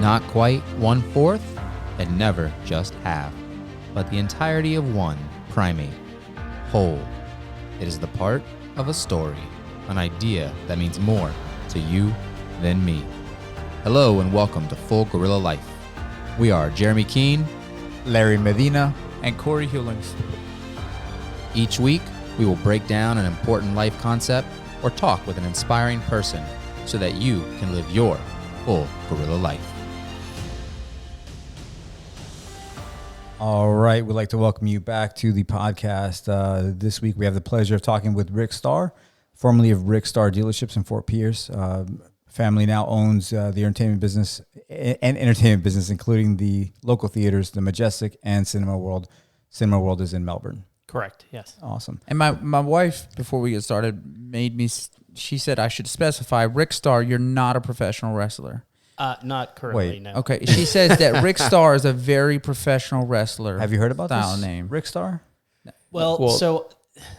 Not quite 1/4, and never just half, but the entirety of one primate, whole. It is the part of a story, an idea that means more to you than me. Hello and welcome to Full Gorilla Life. We are Jeremy Keene, Larry Medina, and Corey Hewlings. Each week, we will break down an important life concept or talk with an inspiring person so that you can live your full gorilla life. All right, we'd like to welcome you back to the podcast. This week, we have the pleasure of talking with Rick Starr, formerly of Rick Starr Dealerships in Fort Pierce. Family now owns the entertainment business, including the local theaters, the Majestic and Cinema World. Cinema World is in Melbourne. Correct, yes. Awesome. And my wife, before we get started, she said I should specify, Rick Starr, you're not a professional wrestler. Not currently, Wait. no. Okay, she says that Rick Starr is a very professional wrestler. Have you heard about style this name? Rick Starr? Well, so,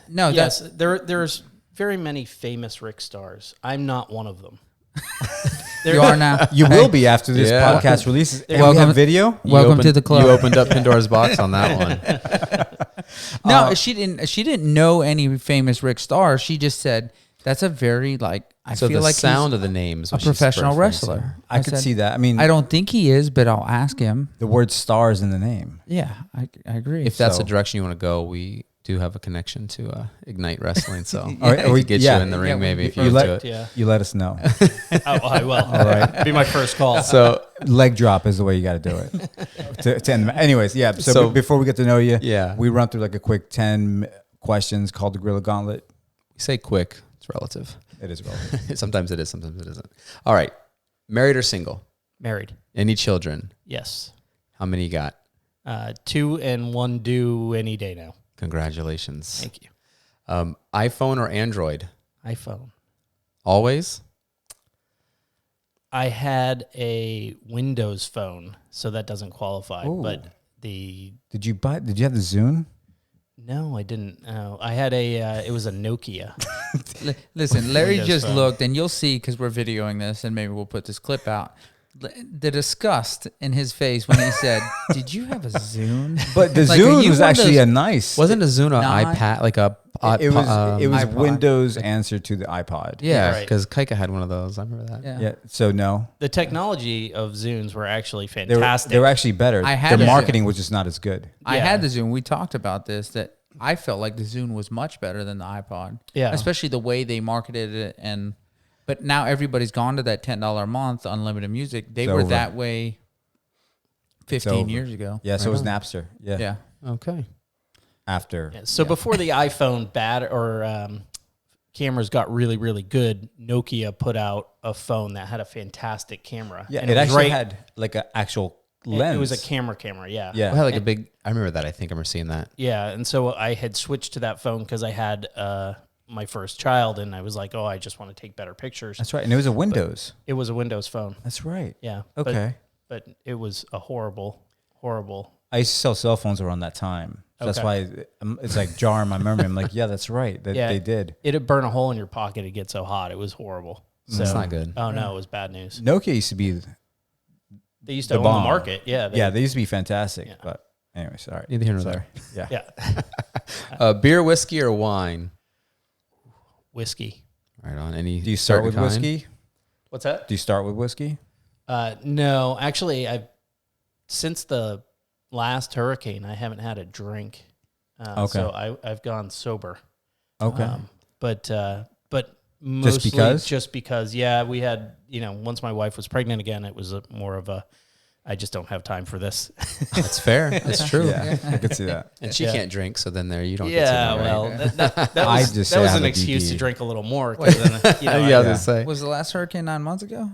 No, yes, there's very many famous Rick Stars. I'm not one of them. you are now. You will be after this Yeah. podcast releases. And we Welcome- have video? Welcome to the club. You opened up Pandora's box on that one. No, she didn't know any famous Rick Starr. She just said that's a very I So feel the like sound he's of the names, a professional wrestler. I could said, see that. I mean, I don't think he is, but I'll ask him. the word star is in the name. Yeah, I agree. If that's So- the direction you want to go, we do have a connection to Ignite Wrestling, so Are we we- could get yeah. you in the ring Yeah, maybe if you you're let- into it. Yeah. You let us know. I will. All right. Be my first call. So Leg drop is the way you got to do it. to end the, anyways, yeah. So, So- before we get to know you, yeah, we run through like a quick 10 questions called the Gorilla Gauntlet. we say quick. It's relative. It is relevant. Sometimes it is, sometimes it isn't. All right. Married or single? Married, Any children? yes. How many you got? 2 and 1 due any day now. Congratulations. Thank you. iPhone or Android? iPhone. Always? I had a Windows phone, so that doesn't qualify. Ooh. But did Did you have the Zune? no, I didn't. I had it was a Nokia. Listen, Larry Windows just phone. looked, and you'll see because we're videoing this, and maybe we'll put this clip out. The disgust in his face when he said, "Did you have a Zune?" But the Like, are Zune you was one of actually those- a nice. Wasn't a Zune an Not- iPad, like a it was iPod. Windows answer to the iPod. Yeah, Right. because Kaika had one of those. I remember that. Yeah. Yeah. So no, The technology of Zunes were actually they were fantastic. they were actually better. I had Their a Zune. marketing was just not as good. I Yeah. had the Zune. We talked about this. That I felt like the Zune was much better than the iPod. Yeah. especially the way they marketed it. But now everybody's gone to that $10 a month unlimited music. They It's were over. that way 15 over. years ago. Yeah. So I it was know. Napster. Yeah. Yeah. Okay. After. Yeah, so before the iPhone cameras got really, really good, Nokia put out a phone that had a fantastic camera. Yeah. And It was actually right- had like an actual it- lens. It was a camera, yeah. Yeah. I had like a big, I remember that. I think I remember seeing that. Yeah, and so I had switched to that phone because I had my first child, and I was like, oh, I just want to take better pictures. That's right. And it was a Windows. It was a Windows phone. That's right. Yeah. Okay. But it was a horrible. I used to sell cell phones around that time. So That's Okay. why it's like jarring my memory. I'm like, yeah, that's right. That Yeah. they did. It'd burn a hole in your pocket. It'd get so hot. It was horrible. So, That's not good. Oh, no, it was bad news. Nokia used to be, They used to The own bomb. the market. Yeah. they used to be fantastic. Yeah. But anyway, sorry. Neither here nor Sorry. there. Yeah. Yeah. Beer, whiskey, or wine? Whiskey. Right on. Any Do you start certain with kind? whiskey? What's that? Do you start with whiskey? No, actually, since the last hurricane, I haven't had a drink. Okay. So I've gone sober. Okay. But mostly because? just because, yeah, we had, once my wife was pregnant again, it was more of a, I just don't have time for this. That's fair. That's true. Yeah, I could see that. And she Yeah. can't drink, so then there you don't get Yeah, to know, well, right? that I was, just that say was I an have a excuse DD. to drink a little more. 'Cause then, yeah, I was I- gonna say. Was the last hurricane 9 months ago?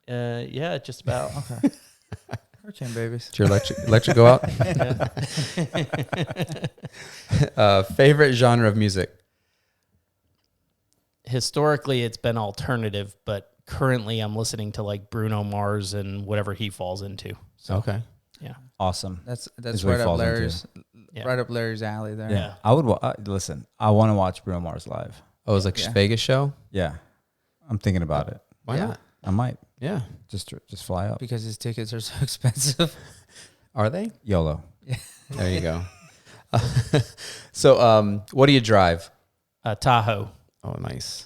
yeah, just about. Okay. Hurricane babies. Did your electric go out? Favorite genre of music? Historically, it's been alternative, but currently I'm listening to like Bruno Mars and whatever he falls into. So, Okay. yeah. Awesome. That's Is what right he up falls into. Larry's Yeah. right up Larry's alley there. Yeah. I would listen. I want to watch Bruno Mars live. Oh, it was like Yeah. Vegas show? Yeah, I'm thinking about it. Why Yeah. not? I might Yeah. just fly up. because his tickets are so expensive. Are they? YOLO. There you go. So, what do you drive? Tahoe. Oh, nice.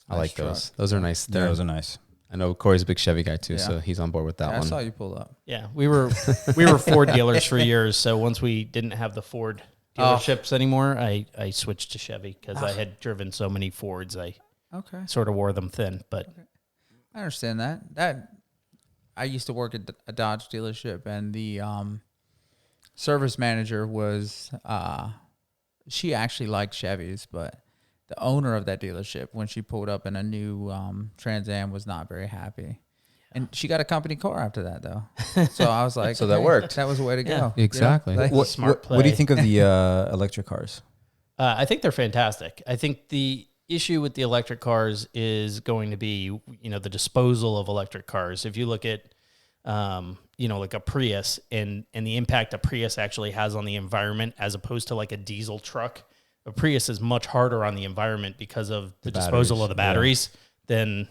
I Nice like truck. those. Those are nice. Yeah, those are nice. I know Corey's a big Chevy guy too, Yeah. so he's on board with that I one. saw you pull up. Yeah, we were Ford dealers for years. So once we didn't have the Ford dealerships anymore, I switched to Chevy because I had driven so many Fords. I Okay. sort of wore them thin. But I understand that. I used to work at a Dodge dealership, and the service manager was she actually liked Chevys, but the owner of that dealership, when she pulled up in a new Trans Am, was not very happy. And she got a company car after that, though. So I was like, So that okay, worked. That was the way to go. Exactly. Like, What, smart what do you play. think of the electric cars? I think they're fantastic. I think the issue with the electric cars is going to be, the disposal of electric cars. If you look at, like a Prius and the impact a Prius actually has on the environment as opposed to like a diesel truck, a Prius is much harder on the environment because of the disposal of the batteries than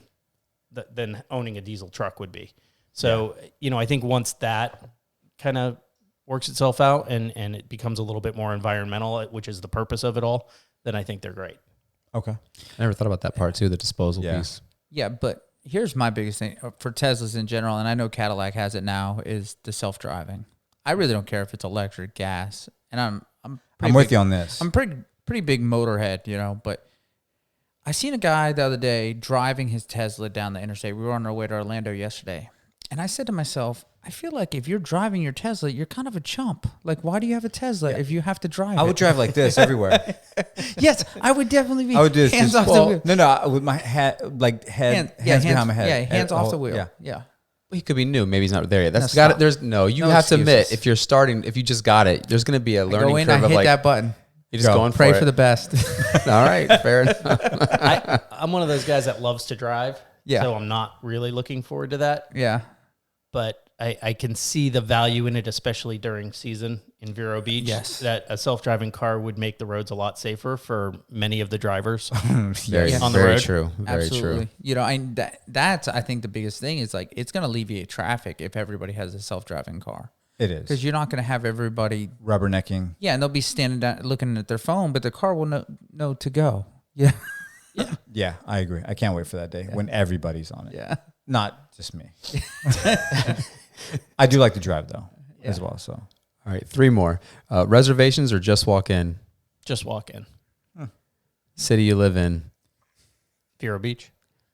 owning a diesel truck would be. So, I think once that kind of works itself out and it becomes a little bit more environmental, which is the purpose of it all, then I think they're great. Okay. I never thought about that part too, the disposal Yeah. piece. Yeah, but here's my biggest thing for Teslas in general, and I know Cadillac has it now, is the self-driving. I really don't care if it's electric, gas, and I'm with you on this. I'm pretty big motorhead, but I seen a guy the other day driving his Tesla down the interstate. We were on our way to Orlando yesterday, and I said to myself, I feel like if you're driving your Tesla, you're kind of a chump. Like, why do you have a Tesla if you have to drive? I would drive like this everywhere. Yes, I would definitely be. I would just hands off the well, wheel. No, with my head, hands behind my head. Yeah, hands off the Oh, wheel. Yeah. Yeah. Well, he could be new. Maybe he's not there yet. That's No, got stop. it. There's no. You No have to admit, excuses. if you're starting, if you just got it, there's going to be a I learning go in, curve I of hit like that button. you're just Go. going Pray for for it. the best. All right, fair enough. I'm one of those guys that loves to drive. Yeah. So I'm not really looking forward to that. Yeah. But I can see the value in it, especially during season in Vero Beach. Yes. That a self-driving car would make the roads a lot safer for many of the drivers. Very, On the very road. true. Very Absolutely. true. That's I think the biggest thing is like it's going to alleviate traffic if everybody has a self-driving car, It is. because you're not going to have everybody. Rubbernecking. Yeah, and they'll be standing down looking at their phone, but the car will know to go. Yeah. Yeah, I agree. I can't wait for that day when everybody's on it. Yeah. Not just me. I do like to drive though, as well. So All right, 3 more. Reservations or just walk in? Just walk in. City you live in. Vero Beach.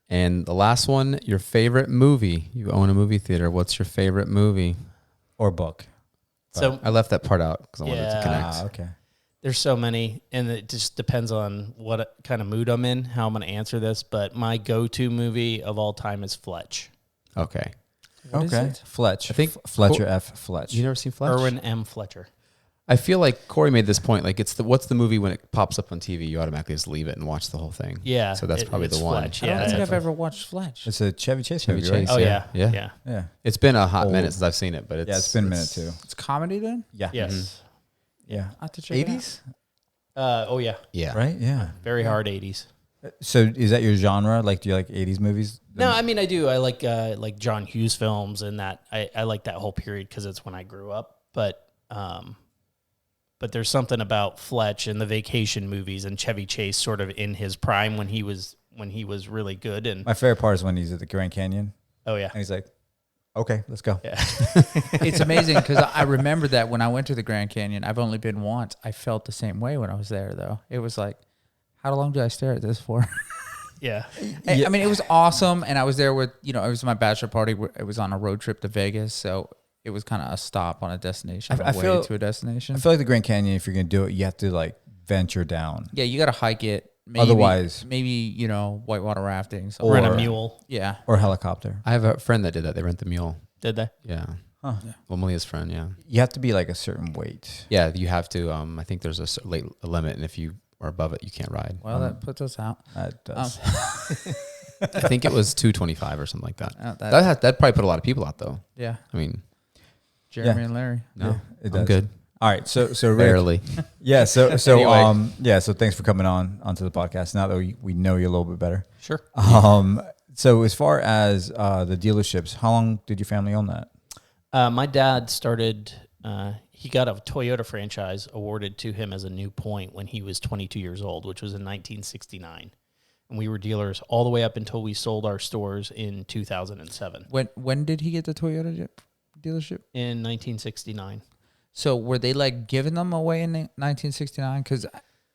And the last one, your favorite movie. You own a movie theater. What's your favorite movie? or book. So I left that part out because I wanted to Yeah. connect. Ah, okay. there's so many, and it just depends on what kind of mood I'm in, how I'm going to answer this. But my go-to movie of all time is Fletch. Okay. What is Okay. it? Fletch. I think Fletcher F. Fletch. You never seen Fletch? Erwin M. Fletcher. I feel like Corey made this point. Like, what's the movie when it pops up on TV, you automatically just leave it and watch the whole thing. Yeah. So that's probably it's the one. Fletch. I don't Yeah. think that's I've ever watched Fletch. It's a Chevy Chase Chevy movie, right? Chase. Oh, Yeah. yeah. Yeah. Yeah. Yeah. It's been a hot Old. minute since I've seen it, but it's Yeah, it's been a minute too. It's comedy then? Yeah. Yes. Yeah. I have to check it out. 80s? Oh, yeah. Yeah. Right? Yeah. Very hard 80s. So is that your genre? Like, do you like 80s movies? No, I mean I do. I like John Hughes films, and that I like that whole period because it's when I grew up. But there's something about Fletch and the vacation movies and Chevy Chase sort of in his prime when he was really good. And My favorite part is when he's at the Grand Canyon oh yeah, and he's like, okay, let's go. yeah. It's amazing because I remember that when I went to the Grand Canyon, I've only been once. I felt the same way when I was there, though. It was like, how long do I stare at this for? Yeah. I mean, it was awesome. And I was there with, it was my bachelor party. It was on a road trip to Vegas. So it was kind of a stop on a destination, I a way feel- to a destination. I feel like the Grand Canyon, if you're going to do it, you have to like venture down. Yeah, you got to hike it. Maybe, Otherwise- maybe, whitewater rafting. something Rent like a that. mule. Yeah. Or helicopter. I have a friend that did that. They rent the mule. Did they? Yeah. Huh. Well, Malia's friend. Yeah. You have to be like a certain weight. Yeah. You have to. I think there's a limit, and if you are above it, you can't ride. Well, that puts us out. That does. I think it was 225 or something like that. That- That probably put a lot of people out, though. Yeah. I mean, Jeremy Yeah. and Larry. no, Yeah, it I'm does. good. All right. So Rick, Barely. yeah. So Anyway. so thanks for coming onto the podcast. Now that we know you a little bit better. Sure. So as far as the dealerships, how long did your family own that? My dad started, he got a Toyota franchise awarded to him as a new point when he was 22 years old, which was in 1969. And we were dealers all the way up until we sold our stores in 2007. When did he get the Toyota dealership? In 1969. So were they like giving them away in 1969? Because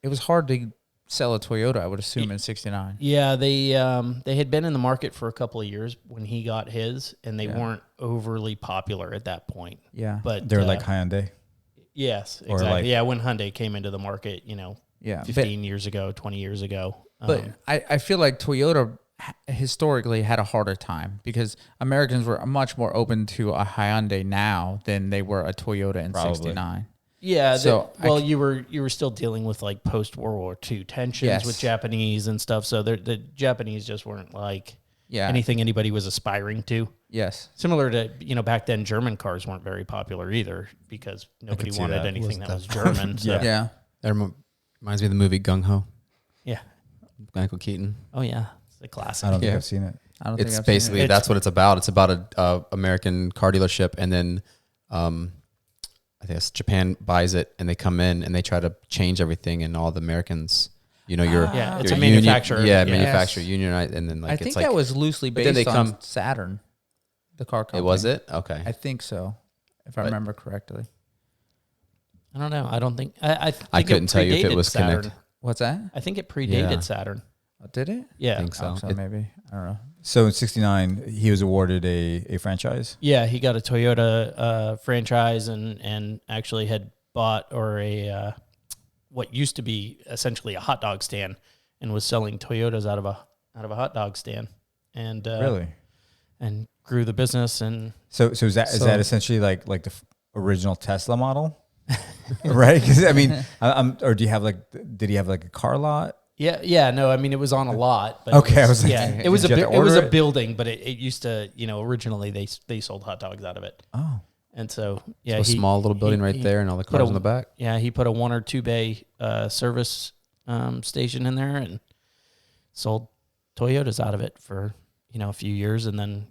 it was hard to sell a Toyota, I would assume, in 69. Yeah, they had been in the market for a couple of years when he got his, and they weren't overly popular at that point. Yeah. But They were like Hyundai. yes, Or exactly. like- Yeah, when Hyundai came into the market, Yeah. 15 years ago, 20 years ago. But I feel like Toyota historically had a harder time because Americans were much more open to a Hyundai now than they were a Toyota in Probably. 69. yeah, so you were still dealing with like post World War II tensions Yes. with Japanese and stuff. So the Japanese just weren't like Yeah. anything anybody was aspiring to. Yes. Similar to back then, German cars weren't very popular either because nobody see wanted that. anything Was that was German. So, Yeah. That reminds me of the movie Gung Ho. yeah. Michael Keaton. Oh yeah, it's a classic. I don't think Yeah. I've seen it. I don't think It's I've seen basically it. that's what it's about. It's about a American car dealership, and then I guess Japan buys it, and they come in and they try to change everything, and all the Americans, you're Yeah, it's you're a manufacturer. yeah, Yes. manufacturer unionize, and then like I it's think like that was loosely but then based they on come- Saturn, the car company. it was it okay. I think so, if I But- remember correctly. I don't know. I don't think I think I couldn't tell you if it predated was Saturn. connected. What's that? I think it predated Yeah. Saturn. Oh, did it? Yeah. I think so. So It- maybe. I don't know. So in '69, he was awarded a franchise. Yeah, he got a Toyota franchise and actually had bought what used to be essentially a hot dog stand and was selling Toyotas out of a hot dog stand and Really? and grew the business and So is that So- essentially like the original Tesla model, right? Because I mean, or do you have did he have like a car lot? no, I mean it was on a lot. But Okay, it I was like, it was did you have to it was order a it? building, but it used to originally they sold hot dogs out of it, Oh, and so So yeah, a small little building right he there, and all the put cars a- in the back. Yeah, he put a 1 or 2 bay service station in there and sold Toyotas out of it for a few years, and then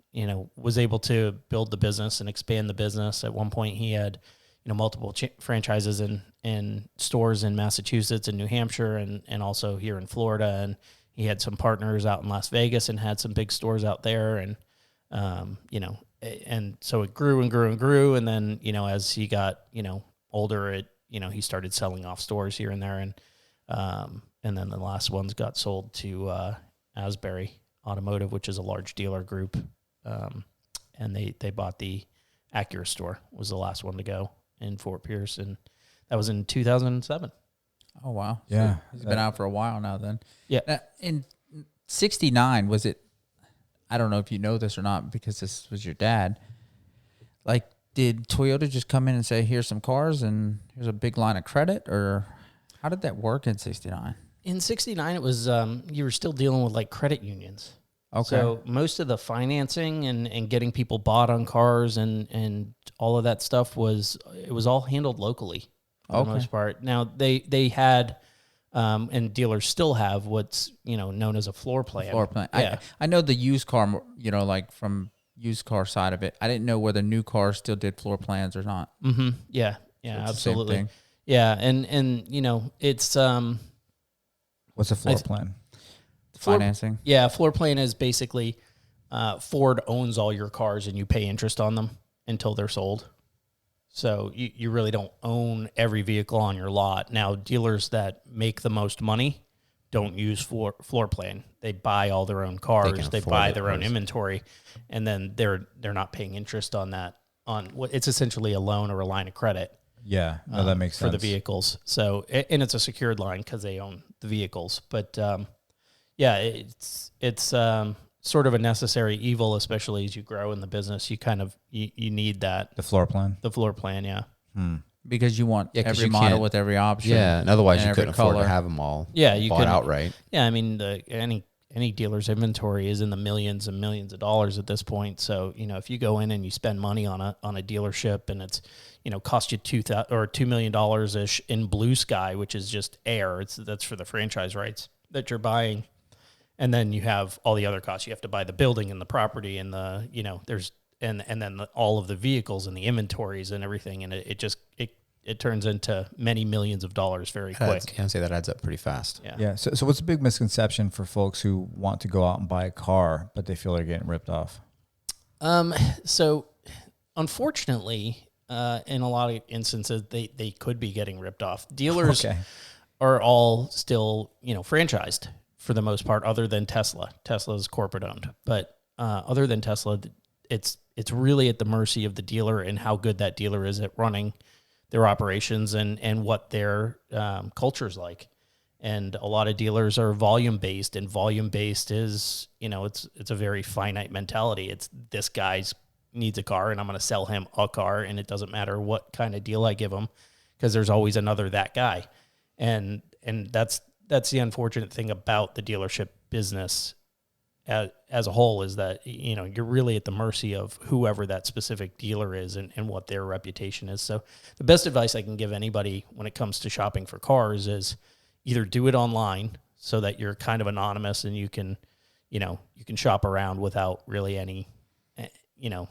was able to build the business and expand the business. At one point, he had multiple franchises in stores in Massachusetts and New Hampshire, and also here in Florida, and he had some partners out in Las Vegas and had some big stores out there, and and so it grew and grew and grew, and then as he got older, he started selling off stores here and there, and then the last ones got sold to Asbury Automotive, which is a large dealer group, and they bought the Acura store, was the last one to go in Fort Pierce, and that was in 2007. Oh wow. Yeah. So he's been out for a while now. Then. Yeah. Now, in '69, was it? I don't know if you know this or not because this was your dad. Like, did Toyota just come in and say, "Here's some cars and here's a big line of credit," or how did that work in '69? In 69, it was you were still dealing with like credit unions. Okay. So most of the financing and getting people bought on cars and all of that stuff was all handled locally for Okay. the most part. Now they had and dealers still have what's known as a floor plan. Floor plan. Yeah. I know the used car, like from used car side of it. I didn't know whether new cars still did floor plans or not. Mm-hmm. Yeah. Yeah. It's the same Absolutely. thing. Yeah. And it's what's a floor plan? Floor- Financing. Yeah, floor plan is basically Ford owns all your cars and you pay interest on them until they're sold. So you really don't own every vehicle on your lot. Now, dealers that make the most money don't use floor plan. They buy all their own cars. They afford buy it, their own right. inventory, and then they're not paying interest on that. On what it's essentially a loan or a line of credit. Yeah, no, that makes sense. For the vehicles. So, and it's a secured line because they own the vehicles. But yeah, it's sort of a necessary evil, especially as you grow in the business. You kind of you need that The floor plan. the floor plan. Yeah, Because you want 'cause every you model can't- with every option. Yeah, and otherwise and you every couldn't afford color. to have them all. yeah, you bought could outright. Yeah, I mean any dealer's inventory is in the millions and millions of dollars at this point. So if you go in and you spend money on a dealership and it's cost you $2 million ish in blue sky, which is just air. That's for the franchise rights that you're buying. And then you have all the other costs. You have to buy the building and the property and the, you know, there's, and then all of the vehicles and the inventories and everything. And it turns into many millions of dollars very quick. I'd say that adds up pretty fast. Yeah. Yeah. So what's a big misconception for folks who want to go out and buy a car, but they feel they're getting ripped off? So unfortunately, in a lot of instances, they could be getting ripped off. Dealers are all still, you know, franchised for the most part, other than Tesla. Tesla's corporate owned, but other than Tesla, it's really at the mercy of the dealer and how good that dealer is at running their operations and what their culture's like. And a lot of dealers are volume based, and volume based is, you know, it's a very finite mentality. It's this guy's needs a car and I'm going to sell him a car, and it doesn't matter what kind of deal I give him because there's always another that guy. And that's the unfortunate thing about the dealership business as a whole, is that, you know, you're really at the mercy of whoever that specific dealer is and what their reputation is. So the best advice I can give anybody when it comes to shopping for cars is either do it online so that you're kind of anonymous and you can shop around without really any, you know,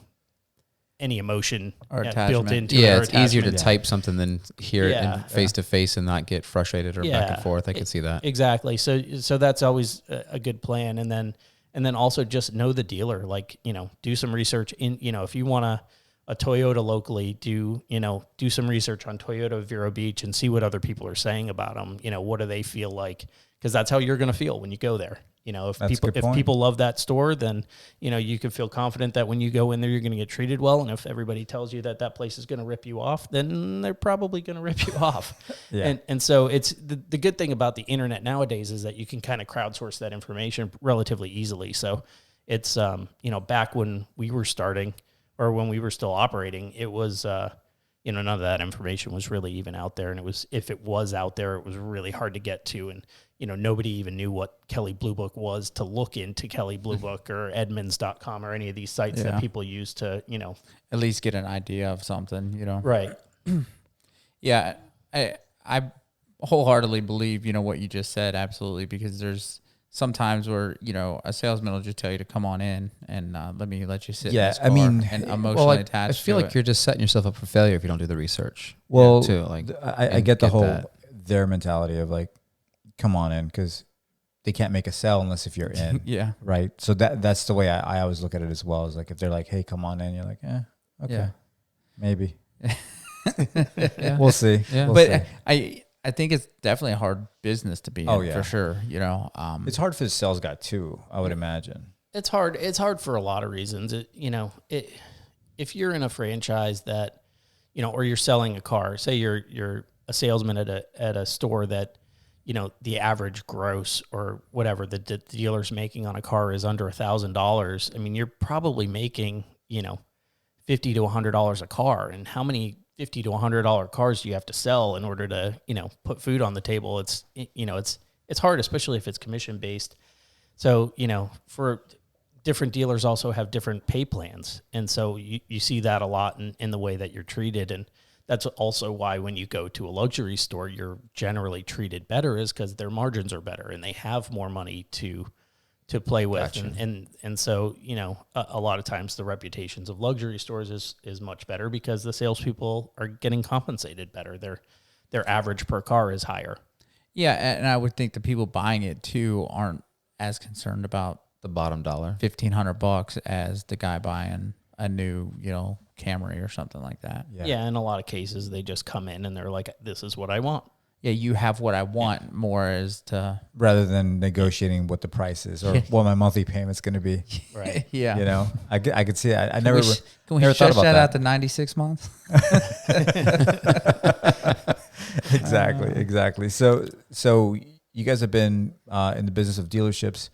any emotion Or built attachment. into it. Yeah, or it's easier to attachment. type something than hear it Yeah. face to face and not get frustrated or back and forth. I can see that. Exactly. So that's always a good plan. And then also just know the dealer, like, you know, do some research in, you know, if you want a Toyota locally, do some research on Toyota Vero Beach and see what other people are saying about them. You know, what do they feel like? Because that's how you're going to feel when you go there. You know, if people love that store, then, you know, you can feel confident that when you go in there, you're going to get treated well. And if everybody tells you that place is going to rip you off, then they're probably going to rip you off. Yeah. And so it's the good thing about the internet nowadays is that you can kind of crowdsource that information relatively easily. So it's, you know, back when we were starting or when we were still operating, it was, you know, none of that information was really even out there. And it was, if it was out there, it was really hard to get to. And, you know, nobody even knew what Kelley Blue Book was to look into Kelley Blue Book or Edmunds.com or any of these sites that people use to, you know, At least get an idea of something, you know. right. Yeah, I wholeheartedly believe, you know, what you just said, absolutely, because there's sometimes where, you know, a salesman will just tell you to come on in and let you sit in this car and emotionally attached I feel to like it. you're just setting yourself up for failure if you don't do the research. Well, too, like, I and get the whole that. their mentality of like, come on in, because they can't make a sell unless if you're in. Yeah. Right. So that's the way I always look at it as well. Is like, if they're like, hey, come on in, you're like, okay, Yeah. maybe. Yeah. We'll see. Yeah. We'll But see. I think it's definitely a hard business to be in, Oh, yeah. for sure, you know. It's hard for the sales guy too, I would imagine. It's hard. It's hard for a lot of reasons. If you're in a franchise that, you know, or you're selling a car, say you're a salesman at a store that, you know, the average gross or whatever the dealer's making on a car is under $1,000. I mean, you're probably making, you know, $50 to $100 a car. And how many $50 to $100 cars do you have to sell in order to, you know, put food on the table? It's, you know, it's hard, especially if it's commission based. So, you know, for different dealers also have different pay plans. And so you see that a lot in the way that you're treated. And that's also why when you go to a luxury store, you're generally treated better, is because their margins are better and they have more money to play with. Gotcha. And so, you know, a lot of times the reputations of luxury stores is much better because the salespeople are getting compensated better. Their average per car is higher. Yeah, and I would think the people buying it too aren't as concerned about The bottom dollar. $1,500 as the guy buying a new, you know, Camry or something like that. Yeah. In a lot of cases, they just come in and they're like, this is what I want. Yeah, you have what I want more as to Rather than negotiating what the price is or what my monthly payment's going to be. Right. yeah. You know, I could see it. I Can never, we never thought stretch about that that. out to 96 months? Exactly. So you guys have been in the business of dealerships,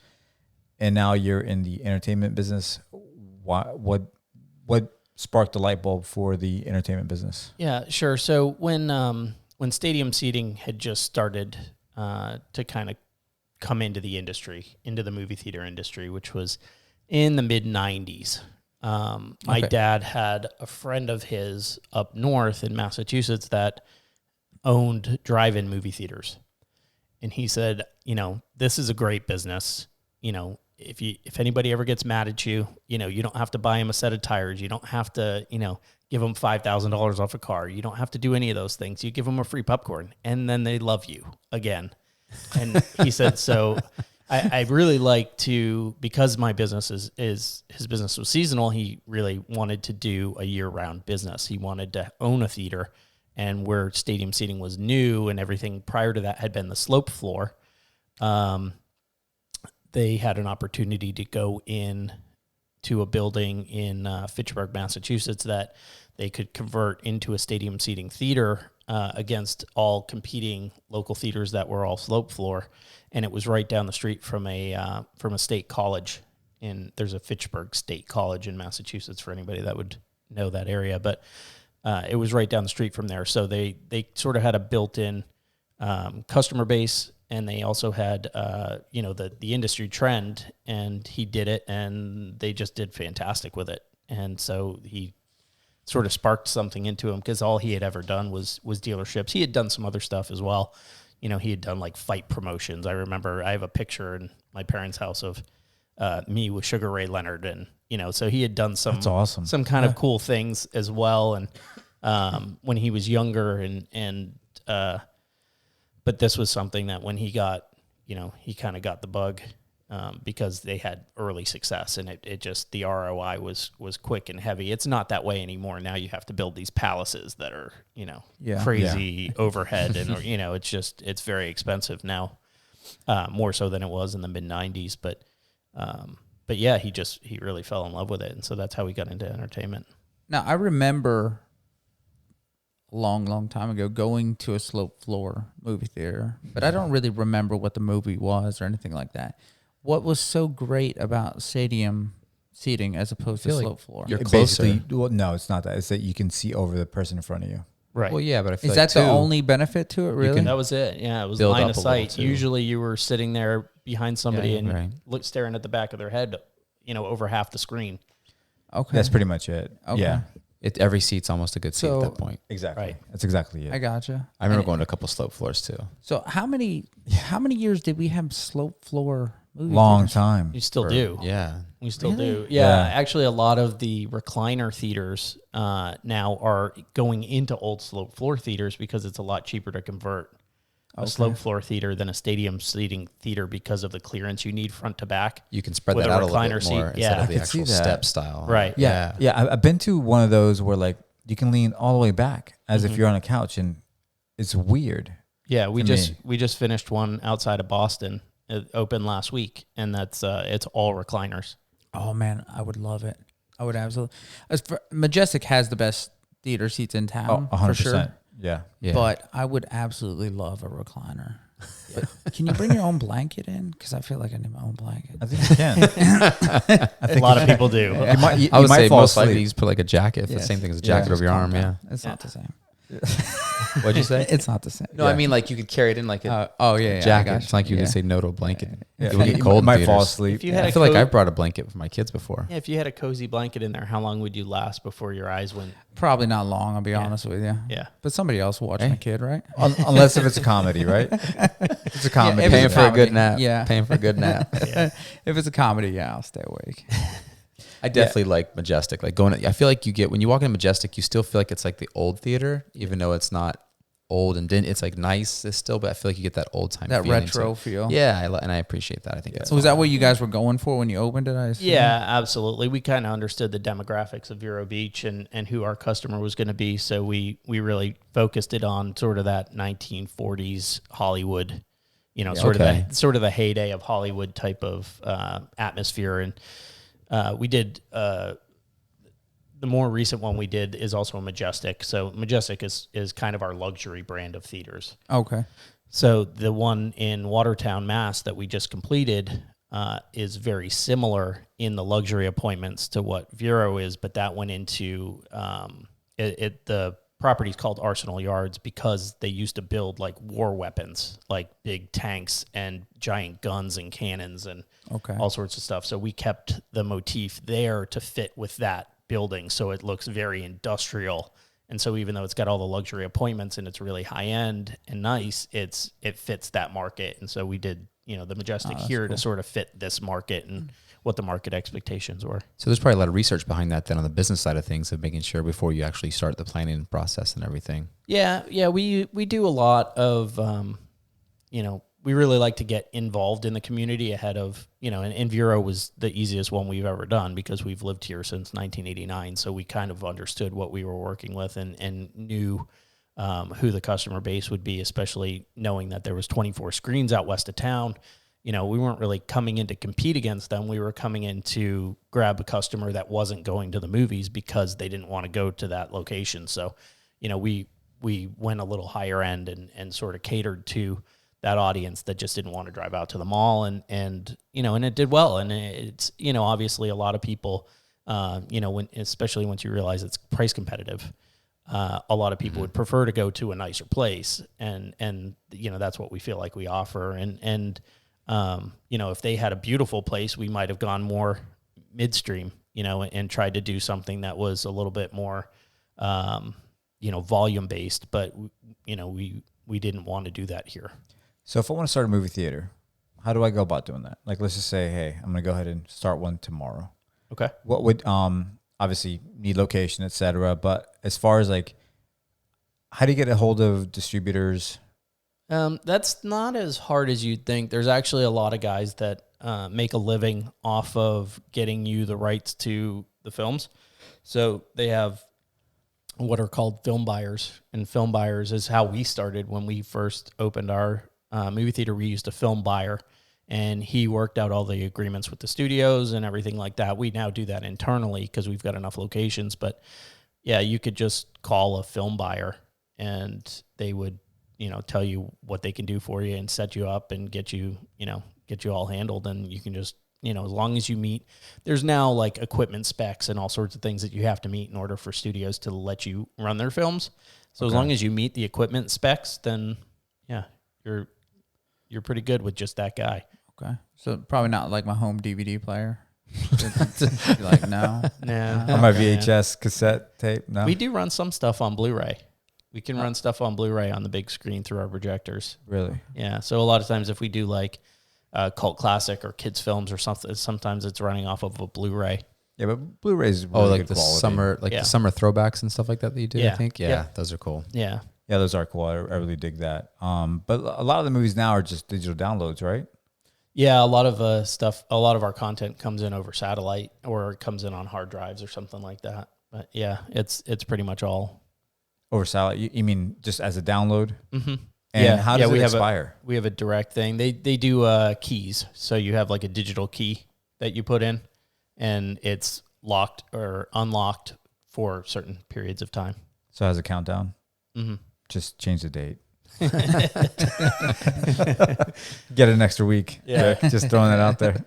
and now you're in the entertainment business. What sparked the light bulb for the entertainment business? Yeah, sure. So when stadium seating had just started to kind of come into the industry, into the movie theater industry, which was in the mid 90s. My dad had a friend of his up north in Massachusetts that owned drive-in movie theaters. And he said, you know, this is a great business. if anybody ever gets mad at you, you don't have to buy them a set of tires. You don't have to, give them $5,000 off a car. You don't have to do any of those things. You give them a free popcorn, and then they love you again. And he said, so I really like to, because my business is his business was seasonal, he really wanted to do a year-round business. He wanted to own a theater, and where stadium seating was new and everything prior to that had been the slope floor, they had an opportunity to go in to a building in Fitchburg, Massachusetts, that they could convert into a stadium seating theater against all competing local theaters that were all slope floor. And it was right down the street from a state college. There's a Fitchburg State College in Massachusetts for anybody that would know that area. But it was right down the street from there. So they sort of had a built-in customer base, and they also had, the industry trend, and he did it, and they just did fantastic with it. And so he sort of sparked something into him, because all he had ever done was dealerships. He had done some other stuff as well. He had done like fight promotions. I remember I have a picture in my parents' house of me with Sugar Ray Leonard, and so he had done some That's awesome. some kind of cool things as well. And when he was younger, but this was something that when he got, he kind of got the bug because they had early success, and it just, the ROI was quick and heavy. It's not that way anymore. Now you have to build these palaces that are, crazy overhead, and it's very expensive now, more so than it was in the mid 90s. But yeah, he really fell in love with it, and so that's how we got into entertainment. Now, I remember a long time ago going to a slope floor movie theater, but I don't really remember what the movie was or anything like that. What was so great about stadium seating as opposed to slope floor? You're closer. Basically, well, no, it's not that. It's that you can see over the person in front of you. Right. Well, yeah, but I feel Is like that the too, only benefit to it, really? That was it. Yeah, it was build line up of a little sight. too. Usually you were sitting there behind somebody and right. staring at the back of their head, over half the screen. Okay. That's pretty much it. Okay. Yeah, every seat's almost a good seat So- at that point. exactly. Right. That's exactly it. I gotcha. I remember And- going to a couple slope floors too. So how many years did we have slope floor movie Long theaters? time. You still Or- do. Yeah. We still Really? do. Yeah, Yeah. actually, a lot of the recliner theaters now are going into old slope floor theaters because it's a lot cheaper to convert a slope floor theater than a stadium seating theater because of the clearance you need front to back. You can spread With that a out a little recliner bit seat, more yeah. instead I of the could see actual that. step style. Right. Yeah, I've been to one of those where like you can lean all the way back as if you're on a couch, and it's weird. Yeah, we To just me. we just finished one outside of Boston. It opened last week, and that's it's all recliners. Oh man, I would love it. I would absolutely. Majestic has the best theater seats in town, 100%. for sure. Yeah. Yeah. But I would absolutely love a recliner. But can you bring your own blanket in? Because I feel like I need my own blanket. I think you can. I think A lot of people do. you might, you I would might say fall most likely you asleep. just put like a jacket. If Yes. the same thing as a Yeah, jacket just over your calm arm. Yeah. down. It's not the same. What'd you say? It's not the same. No, I mean like you could carry it in like a Oh yeah, yeah. I jacket. got It's like you yeah. could say no to a blanket. Yeah. It would get You cold. in might fall theaters. asleep. If you had I a feel like coat- I brought a blanket for my kids before. Yeah, if you had a cozy blanket in there, how long would you last before your eyes went? Probably not long. I'll be honest with you. Yeah. But somebody else watching Hey. a kid, right? Unless if it's a comedy, right? If it's a comedy. if it's Paying a for a comedy, good nap. yeah. Paying for a good nap. If it's a comedy, yeah, I'll stay awake. I definitely like Majestic. Like going, I feel like you get when you walk in Majestic, you still feel like it's like the old theater, even though it's not old and didn't. It's like nice still, but I feel like you get that old time, That feeling retro too. feel. Yeah, and I appreciate that. I think that's So was that fun. what you guys were going for when you opened it? I assume? Yeah, absolutely. We kind of understood the demographics of Vero Beach and who our customer was going to be. So we really focused it on sort of that 1940s Hollywood, sort of the heyday of Hollywood type of atmosphere. And we did the more recent one we did is also a Majestic. So Majestic is kind of our luxury brand of theaters. Okay. So the one in Watertown, Mass, that we just completed is very similar in the luxury appointments to what Vero is, but that went into the property's called Arsenal Yards because they used to build like war weapons, like big tanks and giant guns and cannons and Okay. all sorts of stuff. So we kept the motif there to fit with that building, so it looks very industrial. And so even though it's got all the luxury appointments and it's really high end and nice, it fits that market. And so we did the Majestic that's here cool. to sort of fit this market and what the market expectations were. So there's probably a lot of research behind that then on the business side of things, of making sure before you actually start the planning process and everything. Yeah, we do a lot of, we really like to get involved in the community ahead of, and Vero was the easiest one we've ever done because we've lived here since 1989. So we kind of understood what we were working with and knew who the customer base would be, especially knowing that there was 24 screens out west of town. We weren't really coming in to compete against them. We were coming in to grab a customer that wasn't going to the movies because they didn't want to go to that location. So, we went a little higher end and sort of catered to that audience that just didn't want to drive out to the mall, and it did well. And it's, obviously a lot of people, especially once you realize it's price competitive, a lot of people would prefer to go to a nicer place. And that's what we feel like we offer. And if they had a beautiful place, we might've gone more midstream, and tried to do something that was a little bit more, volume based, but we didn't want to do that here. So if I want to start a movie theater, how do I go about doing that? Like, let's just say, hey, I'm going to go ahead and start one tomorrow. Okay. What would, obviously need location, et cetera. But as far as like, how do you get a hold of distributors? That's not as hard as you'd think. There's actually a lot of guys that make a living off of getting you the rights to the films. So they have what are called film buyers, and film buyers is how we started when we first opened our movie theater. We used a film buyer, and he worked out all the agreements with the studios and everything like that. We now do that internally because we've got enough locations. But yeah, you could just call a film buyer, and they would, tell you what they can do for you and set you up and get you all handled. And you can just, as long as you meet, there's now like equipment specs and all sorts of things that you have to meet in order for studios to let you run their films. So as long as you meet the equipment specs, then yeah, you're pretty good with just that guy. Okay. So probably not like my home DVD player. Like, no. Nah. Or my VHS cassette tape? No? We do run some stuff on Blu-ray. We can run stuff on Blu-ray on the big screen through our projectors. Really? Yeah. So a lot of times if we do like cult classic or kids films or something, sometimes it's running off of a Bluray. Yeah, but Blu-ray's really Like good the quality. summer, Yeah. the summer throwbacks and stuff like that you do, Yeah. I think. Yeah, Yeah. those are cool. Yeah. Yeah, those are cool. I really dig that. But a lot of the movies now are just digital downloads, right? Yeah, a lot of a lot of our content comes in over satellite or it comes in on hard drives or something like that. But yeah, it's pretty much all. Over satellite? You mean just as a download? Mm-hmm. And how does it we expire? We have a direct thing. They do keys. So you have like a digital key that you put in, and it's locked or unlocked for certain periods of time. So it has a countdown? Mm-hmm. Just change the date. Get an extra week. Yeah. Rick. Just throwing that out there.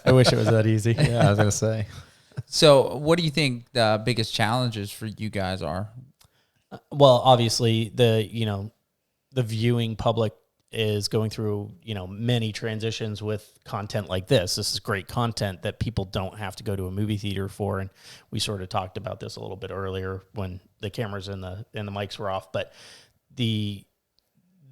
I wish it was that easy. Yeah, I was going to say. So what do you think the biggest challenges for you guys are? Well, obviously the viewing public is going through, many transitions with content like this. This is great content that people don't have to go to a movie theater for. And we sort of talked about this a little bit earlier when the cameras and the mics were off, but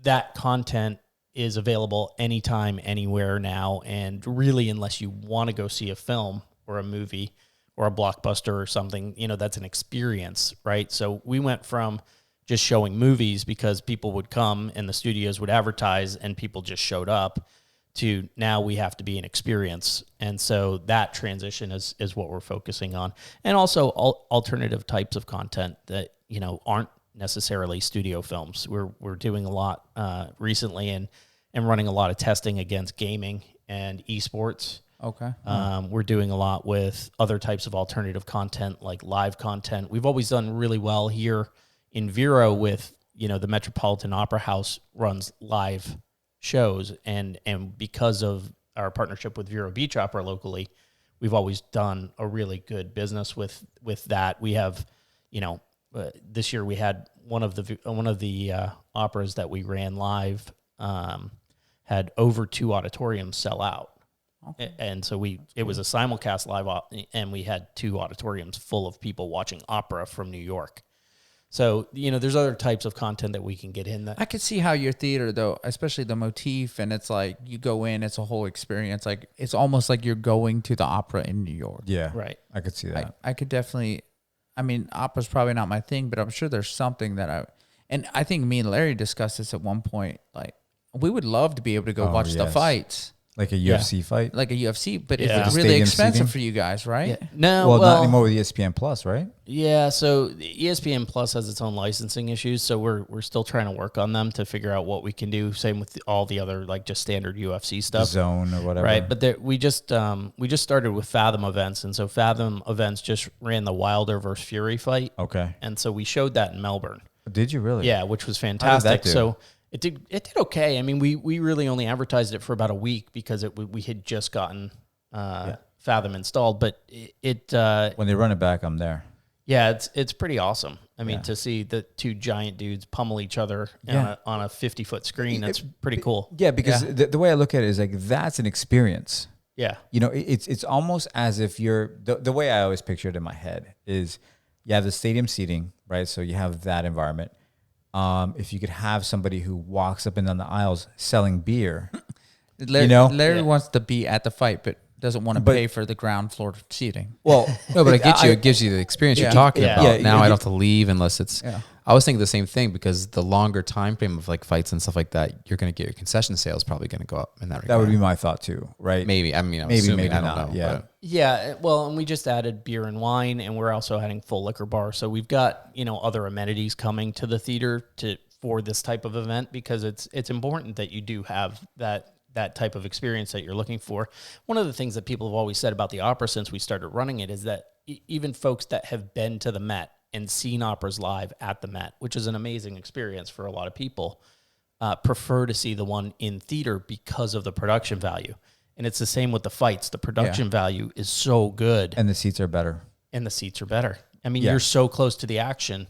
that content is available anytime, anywhere now. And really, unless you want to go see a film or a movie or a blockbuster or something, that's an experience, right? So we went from just showing movies because people would come and the studios would advertise and people just showed up to now we have to be an experience. And so that transition is what we're focusing on. And also alternative types of content that, aren't necessarily studio films. We're doing a lot recently and running a lot of testing against gaming and esports. Okay. We're doing a lot with other types of alternative content, like live content. We've always done really well here in Vero with, the Metropolitan Opera House runs live shows. And because of our partnership with Vero Beach Opera locally, we've always done a really good business with that. We have, this year we had one of the operas that we ran live had over 2 auditoriums sell out. Okay. And so it was a simulcast live and we had 2 auditoriums full of people watching opera from New York. So, there's other types of content that we can get in that. I could see how your theater, though, especially the motif, and it's like you go in, it's a whole experience. Like it's almost like you're going to the opera in New York. Yeah. Right. I could see that. I could definitely. I mean, opera's probably not my thing, but I'm sure there's something that I think me and Larry discussed this at one point. Like we would love to be able to go watch the yes. fights, Like a UFC fight. like a UFC, but Yeah. it's With the really stadium expensive seating? for you guys, right? Yeah. No, Well, not anymore with ESPN Plus, right? Yeah, so ESPN Plus has its own licensing issues, so we're still trying to work on them to figure out what we can do. Same with all the other like just standard UFC The stuff, Zone or whatever. right? But we just started with Fathom Events, and so Fathom Events just ran the Wilder versus Fury fight, Okay. and so we showed that in Melbourne. Did you really? Yeah, which was How fantastic. did that do? So it did okay. I mean, we really only advertised it for about a week because we had just gotten Fathom installed, but When they run it back, I'm there. yeah, it's pretty awesome. I mean, Yeah. to see the two giant dudes pummel each other Yeah. on a 50-foot screen, that's pretty cool. Yeah, because the way I look at it is like that's an experience. Yeah. You know, it's almost as if you're the way I always picture it in my head is you have the stadium seating, right? So you have that environment. If you could have somebody who walks up and down the aisles selling beer, Larry, You know? Larry wants to be at the fight, but doesn't want to But- pay for the ground floor seating. well, No, but it gives you the experience Yeah. you're talking Yeah. about. Yeah, Now you- I don't have to leave unless it's. Yeah. I was thinking the same thing because the longer time frame of like fights and stuff like that, you're going to get your concession sales probably going to go up in that regard. that would be my thought too, right? maybe. I mean, I'm Maybe, assuming, maybe I don't not, know. yeah. but- Yeah, well, and we just added beer and wine, and we're also adding full liquor bar. So we've got other amenities coming to the theater for this type of event because it's important that you do have that type of experience that you're looking for. One of the things that people have always said about the opera since we started running it is that even folks that have been to the Met and seen operas live at the Met, which is an amazing experience for a lot of people, prefer to see the one in theater because of the production value. And it's the same with the fights. The production value is so good And the seats are better. and the seats are better. I mean, Yeah. you're so close to the action.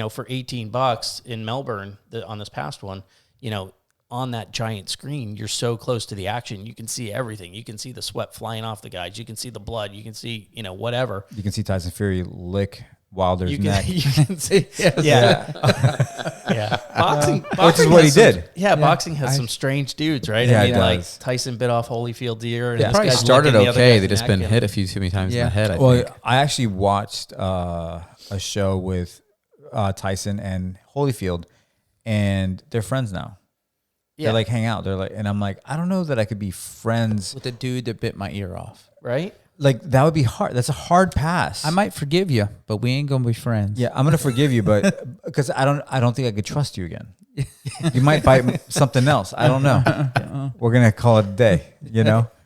For $18 in Melbourne on this past one, on that giant screen, you're so close to the action. You can see everything. You can see the sweat flying off the guys. You can see the blood. You can see, whatever. You can see Tyson Fury lick Wilder's You can, neck. you can see. Yeah. Yeah. Boxing Which is what he has some- did. Yeah, boxing has some strange dudes, right? Yeah, I it mean, like does. Tyson bit off Holyfield's ear. And Yeah. this Probably guy's started licking the other okay. guy's They just neck been and- hit a few too many times in the head. I Well, think. I actually watched a show with Tyson and Holyfield, and they're friends now. Yeah. They like hang out. They're like, and I'm like, I don't know that I could be friends. With the dude that bit my ear off. Right? Like that would be hard. That's a hard pass. I might forgive you, but we ain't gonna be friends. Yeah, I'm gonna forgive you, but because I don't think I could trust you again. You might bite something else. I don't know. We're gonna call it a day.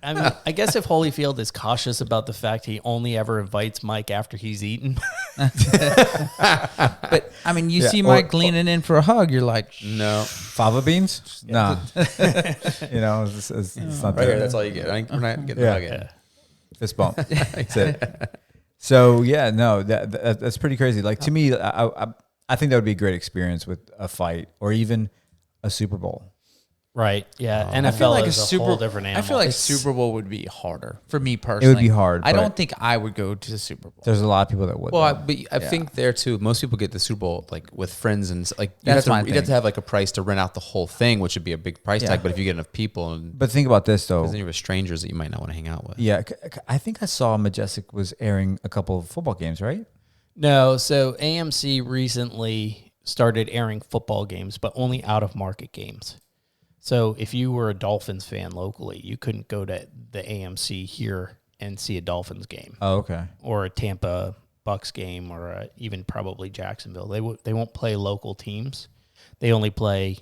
I mean, I guess if Holyfield is cautious about the fact he only ever invites Mike after he's eaten. But I mean, you Yeah, see or- Mike leaning in for a hug. You're like, no. Fava beans? Nah. It's not Right here, there. that's all you get. We're not getting Yeah. the hug in. Fist bump. That's it. So yeah, no, that's pretty crazy. Like to me, I think that would be a great experience with a fight or even a Super Bowl. Right. Yeah. I NFL feel like is a whole different animal. I feel like Super Bowl would be harder for me personally. be hard, I but- don't think I would go to the Super Bowl. There's a lot of people that would. Well, though. but I think there too. Most people get the Super Bowl like with friends and like That's my you'd have thing. to have like a price to rent out the whole thing, which would be a big price Yeah. tag. But if you get enough people, and But think about this though. then you're with strangers that you might not want to hang out with. Yeah, I think I saw Majestic was airing a couple of football games, right? No. So AMC recently started airing football games, but only out of market games. So if you were a Dolphins fan locally, you couldn't go to the AMC here and see a Dolphins game Oh, okay. or a Tampa Bucks game or even probably Jacksonville. They won't play local teams. They only play,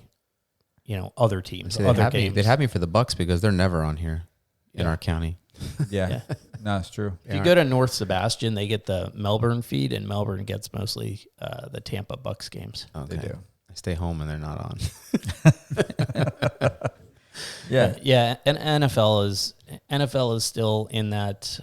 other teams, See, other they'd games. have me for the Bucks because they're never on here in Yeah. our county. Yeah. No, it's true. If you go to North Sebastian, they get the Melbourne feed, and Melbourne gets mostly the Tampa Bucks games. Okay. They do. I stay home and they're not on. Yeah. Yeah, and NFL is still in that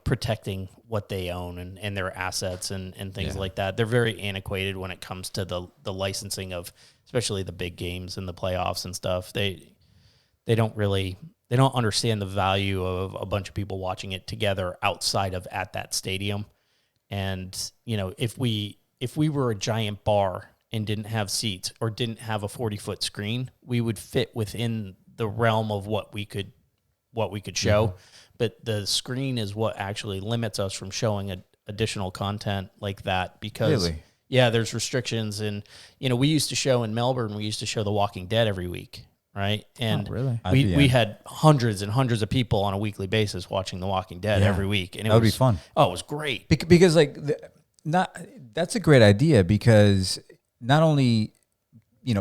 protecting what they own and their assets and things Yeah. like that. They're very antiquated when it comes to the licensing of especially the big games and the playoffs and stuff. They don't understand the value of a bunch of people watching it together outside of at that stadium. And if we if we were a giant bar and didn't have seats or didn't have a 40-foot screen, we would fit within the realm of what we could show. But the screen is what actually limits us from showing additional content like that, because Really? yeah, there's restrictions. And, we used to show in Melbourne, we used to show The Walking Dead every week. Right. And really? we had hundreds and hundreds of people on a weekly basis watching The Walking Dead every week. And That would be fun. Oh, it was great. Because that's a great idea, because not only,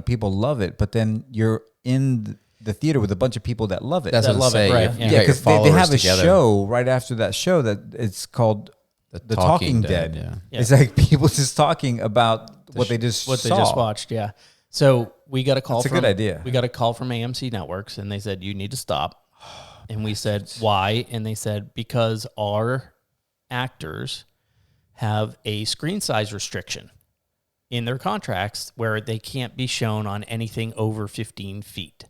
people love it, but then you're in the theater with a bunch of people that love it. That's That what I love it, say. right, You yeah. got yeah, your because they followers have a together. show right after that show that it's called The Talking Dead. Yeah. Yeah. It's like people just talking about what they just What they saw. just watched. Yeah. So we got a call That's a good idea. We got a call from AMC Networks, and they said, you need to stop. And we said, why? And they said, because our actors have a screen size restriction in their contracts where they can't be shown on anything over 15 feet.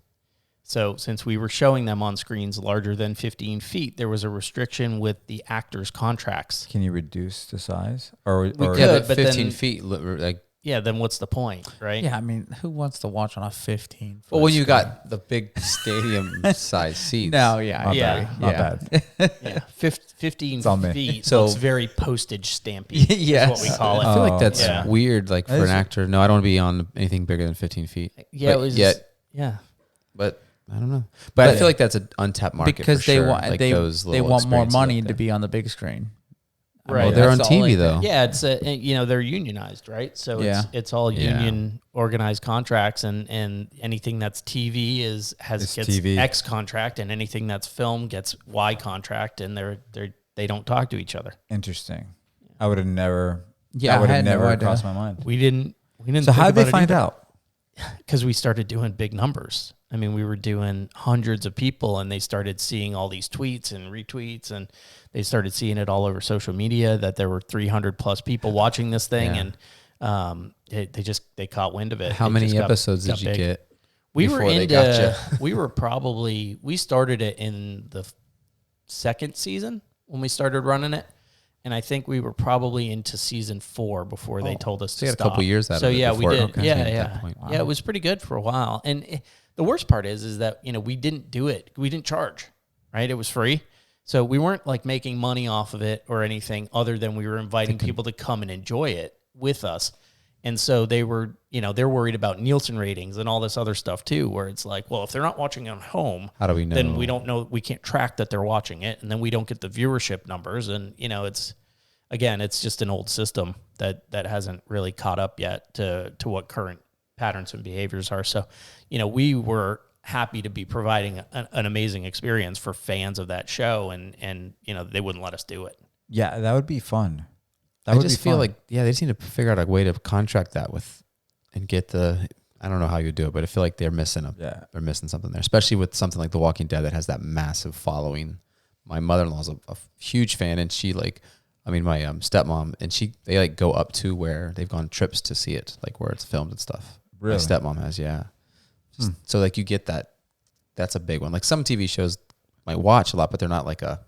So since we were showing them on screens larger than 15 feet, there was a restriction with the actors' contracts. Can you reduce the size? Or Yeah, could, but but 15 then- feet, like, Yeah, then what's the point, right? Yeah, I mean, who wants to watch on a 15? well, when you got the big stadium size seats. No, yeah, Not Yeah. bad. Not bad. Yeah, 15 on me. feet. So- So it's very postage stampy. Yes. is what we call it. I feel like that's yeah. weird, like, That for is- an actor. No, I don't want to be on anything bigger than 15 feet. Yeah, But it was. yet, Yeah, but I don't know. But I feel like that's an untapped market because for they sure. want like they those they little want more experiences money like to that. be on the big screen. I Right. mean, Well, they're that's on the only TV though. thing. yeah. It's they're unionized, right? So Yeah. it's all Yeah. union organized contracts, and anything that's TV It's gets TV. X contract, and anything that's film gets Y contract, and they don't talk to each other. Interesting. I would have never. Yeah, that I would have had no never idea. crossed my mind. We didn't. So how did they find out? Because we started doing big numbers. I mean, we were doing hundreds of people, and they started seeing all these tweets and retweets, and they started seeing it all over social media that there were 300 plus people watching this thing, Yeah. and they caught wind of it. How It many just got episodes did you big. get? We were before they into. got we started it in the second season when we started running it. And I think we were probably into season 4 before they told us So to you had a stop. couple years out so of it yeah, before we it did. came Yeah, at that yeah, point. yeah. It was pretty good for a while. And the worst part is that we didn't do it. We didn't charge, right? It was free, so we weren't like making money off of it or anything other than we were inviting people to come and enjoy it with us. And so they were, they're worried about Nielsen ratings and all this other stuff too, where it's like, well, if they're not watching at home, How do we know? then we don't know, we can't track that they're watching it, and then we don't get the viewership numbers. And it's just an old system that hasn't really caught up yet to what current patterns and behaviors are. So, we were happy to be providing an amazing experience for fans of that show, and they wouldn't let us do it. Yeah, that would be fun. That I would just be feel fun. like, they just need to figure out a way to contract that with and get I don't know how you do it, but I feel like they're missing they're missing something there, especially with something like The Walking Dead that has that massive following. My mother-in-law's a huge fan, and she my stepmom, and they like go up to where they've gone trips to see it, like where it's filmed and stuff. Really? My stepmom has, yeah. So like you get that. That's a big one. Like some TV shows might watch a lot, but they're not like a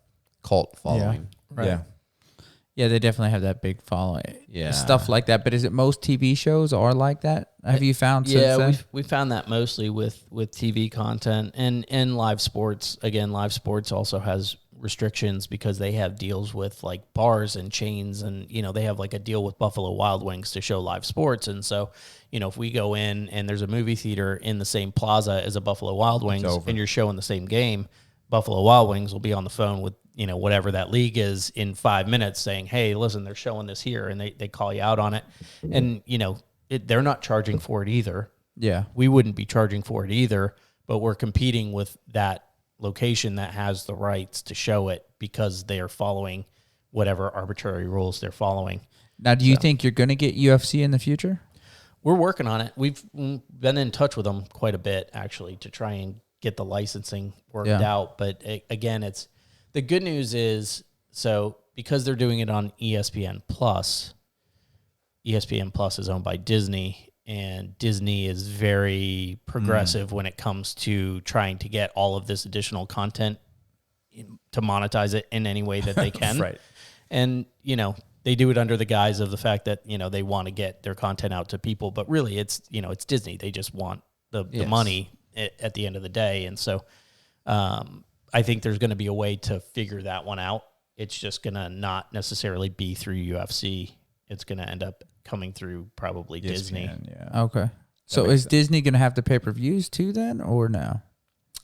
cult following. Yeah. Yeah, they definitely have that big following. Yeah. Stuff like that. But is it most TV shows are like that? Have you found since Yeah, then? we found that mostly with TV content and live sports. Again, live sports also has restrictions because they have deals with like bars and chains, and they have like a deal with Buffalo Wild Wings to show live sports. And so, if we go in and there's a movie theater in the same plaza as a Buffalo Wild Wings and you're showing the same game, Buffalo Wild Wings will be on the phone with whatever that league is in 5 minutes saying, hey, listen, they're showing this here, and they call you out on it. And they're not charging for it either. Yeah. We wouldn't be charging for it either, but we're competing with that location that has the rights to show it because they are following whatever arbitrary rules they're following. Now, do you think you're going to get UFC in the future? We're working on it. We've been in touch with them quite a bit, actually, to try and get the licensing worked out. But again, the good news is, so because they're doing it on ESPN Plus is owned by Disney, and Disney is very progressive when it comes to trying to get all of this additional content to monetize it in any way that they can. Right. And, they do it under the guise of the fact that, you know, they want to get their content out to people, but really it's, you know, it's Disney. They just want the money at the end of the day. And so I think there's going to be a way to figure that one out. It's just going to not necessarily be through UFC. It's going to end up coming through probably Disney. Yeah. Okay. So is Disney going to have the pay-per-views too then, or no?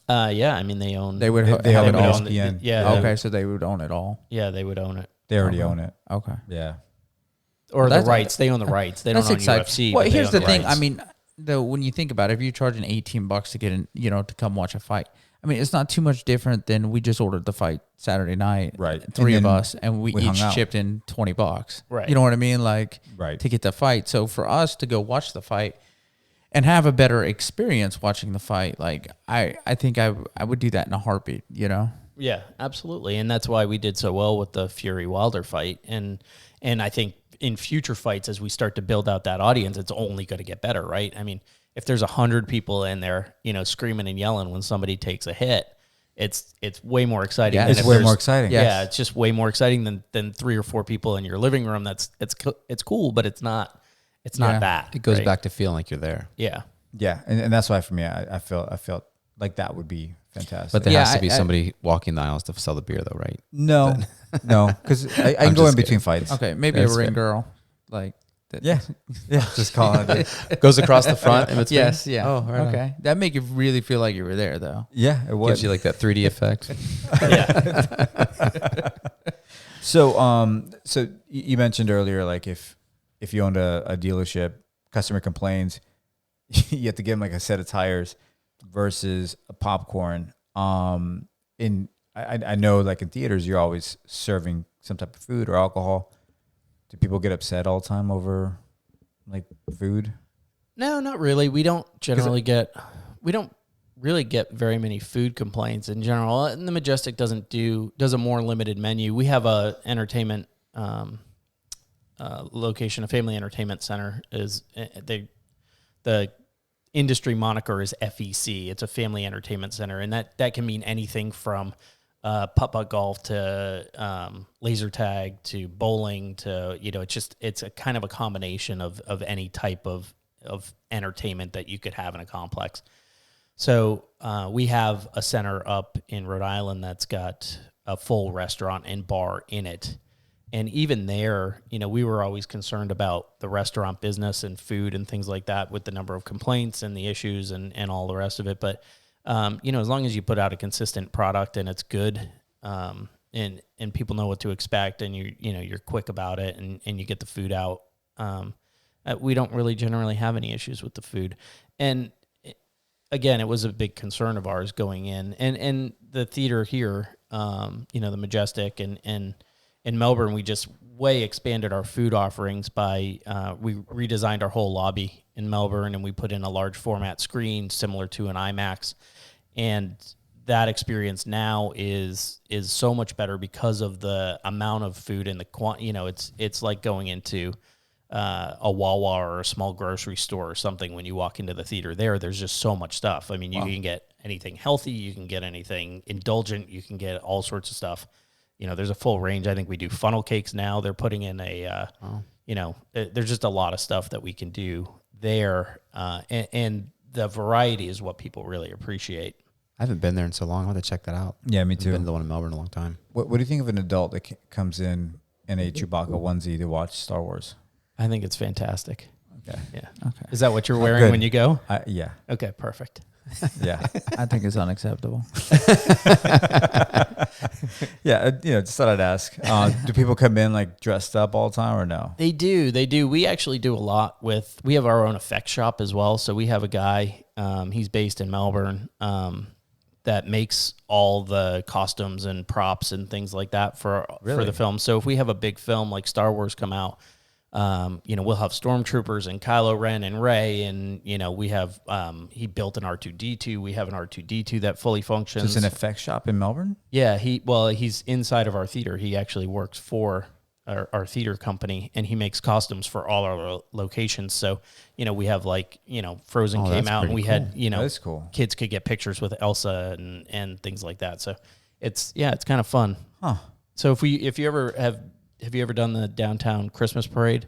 Yeah, I mean they own. They would. They have own it all. ESPN. Yeah. Okay, so they would own it all. Yeah, they would own it. They already own it. Okay. Yeah. Or the that's- rights. They own the rights. They don't That's own exciting. UFC. Well, but they here's own the thing. rights. I mean, when you think about it, if you're charging $18 to get in, you know, to come watch a fight, I mean, it's not too much different than we just ordered the fight Saturday night, Right. Three And of then us, and we we hung each out. chipped in $20. Right. You know what I mean? Like, Right. to get the fight. So for us to go watch the fight and have a better experience watching the fight, like I think I would do that in a heartbeat. You know? Yeah, absolutely, and that's why we did so well with the Fury Wilder fight, and I think in future fights, as we start to build out that audience, it's only going to get better, right? I mean, if there's 100 people in there, you know, screaming and yelling when somebody takes a hit, it's way more exciting. Yeah, than It's if way there's- more exciting. Yes. Yeah, it's just way more exciting than 3 or 4 people in your living room. It's cool, but it's not Yeah. that. It goes right? back to feeling like you're there. Yeah. Yeah. And that's why for me, I felt like that would be fantastic. But there Yeah, has to be I- somebody walking the aisles to sell the beer, though, right? no, because I can I'm go just in between kidding. fights. Okay, maybe That's a ring fair. girl, like that. Yeah. Yeah. Just call it. Goes across the front in between. Yes. Yeah. Oh, right on. okay. That make you really feel like you were there, though. Yeah. It was. Gives you like that 3D effect. Yeah. So you mentioned earlier, like if you owned a dealership, customer complains, you have to give them like a set of tires versus a popcorn. I know like in theaters, you're always serving some type of food or alcohol. Do people get upset all the time over like food? No, not really. We don't really get very many food complaints in general. And the Majestic does a more limited menu. We have a entertainment location, a family entertainment center. The industry moniker is FEC. It's a family entertainment center, and that can mean anything from putt-putt golf to laser tag to bowling to, you know, it's a kind of a combination of any type of entertainment that you could have in a complex. So we have a center up in Rhode Island that's got a full restaurant and bar in it. And even there, you know, we were always concerned about the restaurant business and food and things like that with the number of complaints and the issues and all the rest of it. But, you know, as long as you put out a consistent product and it's good, and people know what to expect and you're quick about it and you get the food out, we don't really generally have any issues with the food. And again, it was a big concern of ours going in, and the theater here, you know, the Majestic and in Melbourne, we just way expanded our food offerings by, we redesigned our whole lobby in Melbourne and we put in a large format screen similar to an IMAX. And that experience now is so much better because of the amount of food and you know, it's like going into a Wawa or a small grocery store or something when you walk into the theater there's just so much stuff. I mean, you can get anything healthy, you can get anything indulgent, you can get all sorts of stuff. You know, there's a full range. I think we do funnel cakes now. They're putting in you know, there's just a lot of stuff that we can do there. And the variety is what people really appreciate. I haven't been there in so long. I want to check that out. Yeah, me I've been too. to the one in Melbourne in a long time. What do you think of an adult that comes in a Chewbacca onesie to watch Star Wars? I think it's fantastic. Okay. Yeah. Okay. Is that what you're wearing Good. when you go? Yeah. Okay, perfect. Yeah. I think it's unacceptable. Yeah. You know, just thought I'd ask. Do people come in like dressed up all the time or no? They do. We actually do a lot we have our own effect shop as well. So we have a guy, he's based in Melbourne, that makes all the costumes and props and things like that for the film. So if we have a big film like Star Wars come out, you know, we'll have stormtroopers and Kylo Ren and Rey, and you know, we have he built an R2D2. We have an R2D2 that fully functions. Just an effect shop in Melbourne? Yeah, he's inside of our theater. He actually works for our theater company, and he makes costumes for all our locations. So, you know, we have like, you know, Frozen Oh, came that's out and we pretty had, you know, That's cool. kids could get pictures with Elsa and things like that. So it's kind of fun. Huh. So if you ever have you ever done the downtown Christmas parade?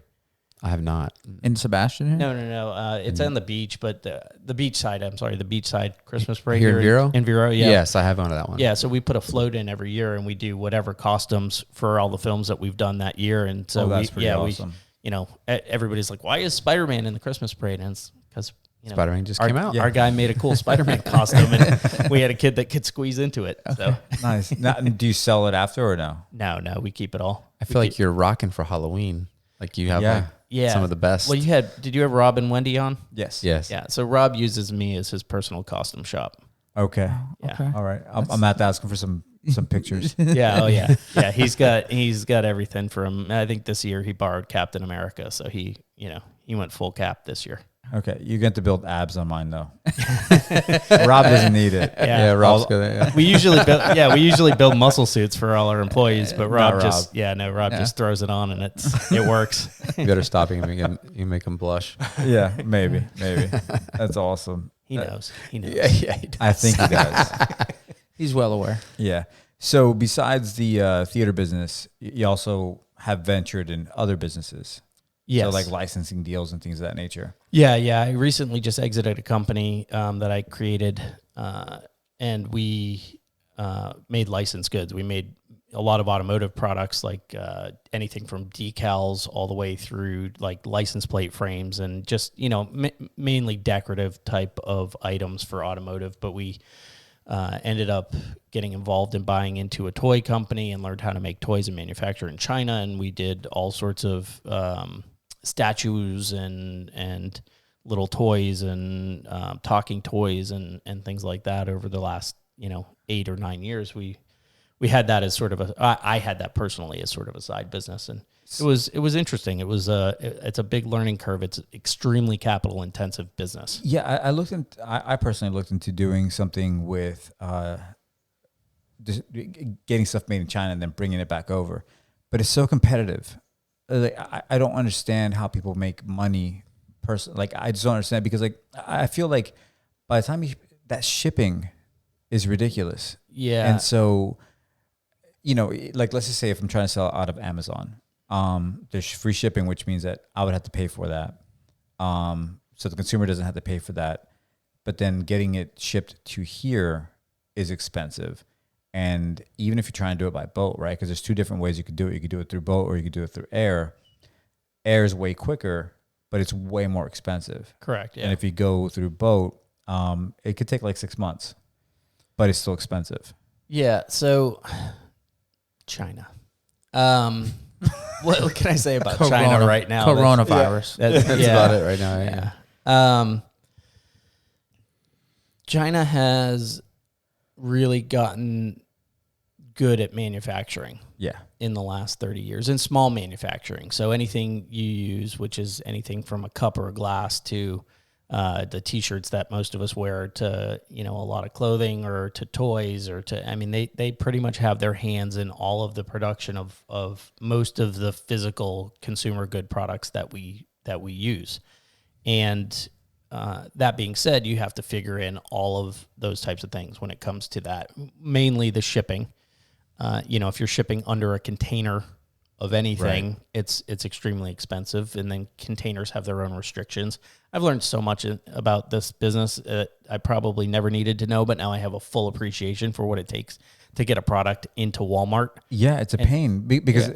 I have not. In Sebastian here? No. It's on the beach, but the beach side. I'm sorry, the beach side Christmas parade Here in Vero? In Vero, yeah. Yes, I have gone to that one. Yeah, so we put a float in every year, and we do whatever costumes for all the films that we've done that year. And so that's pretty awesome. Everybody's like, "Why is Spider-Man in the Christmas parade?" And it's because Spider-Man just came out. Our guy made a cool Spider-Man costume, and we had a kid that could squeeze into it. So Nice. Now, do you sell it after or no? no, we keep it all. I feel like you're rocking for Halloween. Like you have some of the best. Well, did you have Rob and Wendy on? Yes. Yes. Yeah. So Rob uses me as his personal costume shop. Okay. Yeah. Okay. All right. I'm at to ask him for some pictures. Yeah. Oh yeah. Yeah. He's got everything for him. I think this year he borrowed Captain America, so he went full cap this year. Okay. You get to build abs on mine though. Rob doesn't need it. Yeah. Rob's good. Yeah. We usually build muscle suits for all our employees, but Rob just throws it on and it works. You better stop him. You make him blush. Yeah. Maybe. That's awesome. He knows. Yeah, he does. I think he does. He's well aware. Yeah. So besides the theater business, you also have ventured in other businesses. Yes. So like licensing deals and things of that nature. Yeah. I recently just exited a company that I created, and we made licensed goods. We made a lot of automotive products, like anything from decals all the way through like license plate frames, and just mainly decorative type of items for automotive. But we ended up getting involved in buying into a toy company and learned how to make toys and manufacture in China. And we did all sorts of statues and little toys and talking toys and things like that over the last 8 or 9 years. We had that as sort of I had that personally as sort of a side business, and it was interesting. It's a big learning curve. It's extremely capital intensive business. Yeah, I personally looked into doing something with just getting stuff made in China and then bringing it back over, but it's so competitive. Like, I don't understand how people make money. Like I just don't understand, because like I feel like by the time that shipping is ridiculous. Yeah, and so like let's just say if I'm trying to sell out of Amazon, there's free shipping, which means that I would have to pay for that. So the consumer doesn't have to pay for that, but then getting it shipped to here is expensive. And even if you're trying to do it by boat, right? Because there's two different ways you could do it. You could do it through boat or you could do it through air. Air is way quicker, but it's way more expensive. correct. Yeah, And if you go through boat, it could take like 6 months, but it's still expensive. yeah. So China. What can I say about China right now? Coronavirus. That's about it right now. Yeah. China has really gotten good at manufacturing Yeah. in the last 30 years, in small manufacturing. So anything you use, which is anything from a cup or a glass to the T-shirts that most of us wear, to a lot of clothing, or to toys, or to they pretty much have their hands in all of the production of most of the physical consumer good products that we use. And that being said, you have to figure in all of those types of things when it comes to that. Mainly the shipping. If you're shipping under a container of anything, right, it's extremely expensive, and then containers have their own restrictions. I've learned so much about this business I probably never needed to know, but now I have a full appreciation for what it takes to get a product into Walmart. Yeah, it's a pain because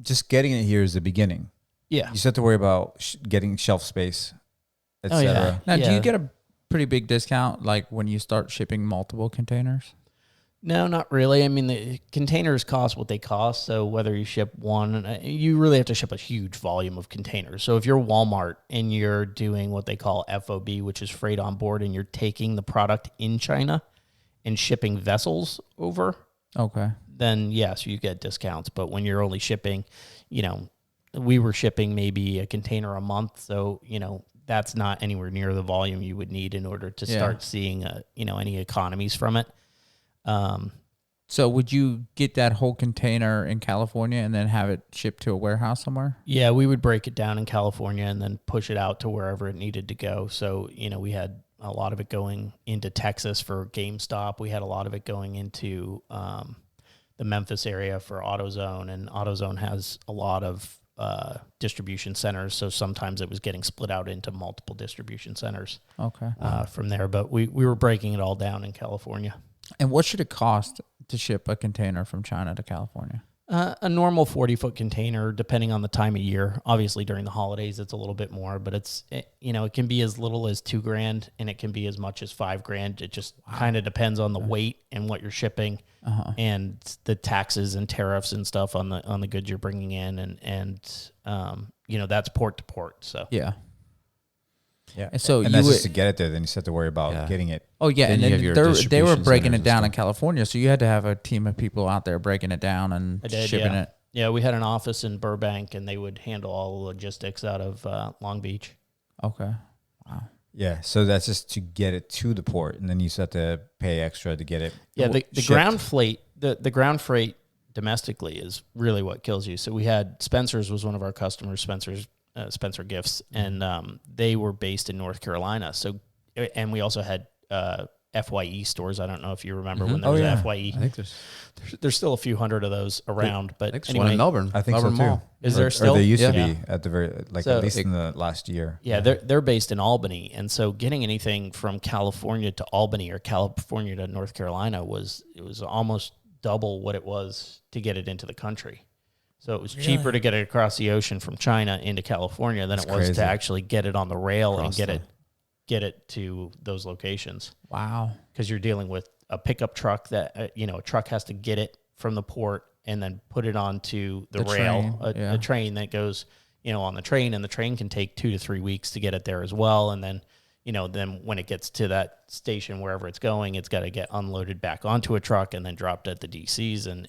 just getting it here is the beginning. Yeah, you still have to worry about getting shelf space, etc. Yeah. Now, do you get a pretty big discount like when you start shipping multiple containers? No, not really. I mean, the containers cost what they cost. So whether you ship one, you really have to ship a huge volume of containers. So if you're Walmart and you're doing what they call FOB, which is freight on board, and you're taking the product in China and shipping vessels over, okay, then yes, you get discounts. But when you're only shipping, we were shipping maybe a container a month. So, that's not anywhere near the volume you would need in order to start seeing, any economies from it. So would you get that whole container in California and then have it shipped to a warehouse somewhere? Yeah, we would break it down in California and then push it out to wherever it needed to go. So, we had a lot of it going into Texas for GameStop. We had a lot of it going into the Memphis area for AutoZone, and AutoZone has a lot of distribution centers. So sometimes it was getting split out into multiple distribution centers from there. But we were breaking it all down in California. And what should it cost to ship a container from China to California? A normal 40-foot container, depending on the time of year. Obviously, during the holidays, it's a little bit more, but it can be as little as $2,000 and it can be as much as $5,000. It just kind of depends on the weight and what you're shipping, and the taxes and tariffs and stuff on the goods you're bringing in, and that's port to port. So yeah. And so that's just to get it there. Then you still have to worry about getting it. Oh yeah, Then and you then have your they were distribution breaking centers it down and in California, so you had to have a team of people out there breaking it down and shipping it. Yeah, we had an office in Burbank, and they would handle all the logistics out of Long Beach. Okay. Wow. Yeah, so that's just to get it to the port, and then you still have to pay extra to get it. Yeah, the shipped. ground freight, the ground freight domestically is really what kills you. So we had Spencer's was one of our customers, Spencer Gifts, and they were based in North Carolina. So, and we also had FYE stores. I don't know if you remember when there was FYE. I think There's still a few hundred of those around, but I think there's anyway, one in Melbourne. I think Melbourne so too. Mall. Is there still? Or they used to Yeah. be at the very So at least in the last year. Yeah, they're based in Albany, and so getting anything from California to Albany or California to North Carolina was almost double what it was to get it into the country. So it was cheaper to get it across the ocean from China into California than it was crazy. to actually get it on the rail and get it to those locations. Wow. Because you're dealing with a pickup truck that a truck has to get it from the port and then put it onto the rail, train, a train that goes on the train, and the train can take 2 to 3 weeks to get it there as well. And then then when it gets to that station, wherever it's going, it's got to get unloaded back onto a truck and then dropped at the DCs. And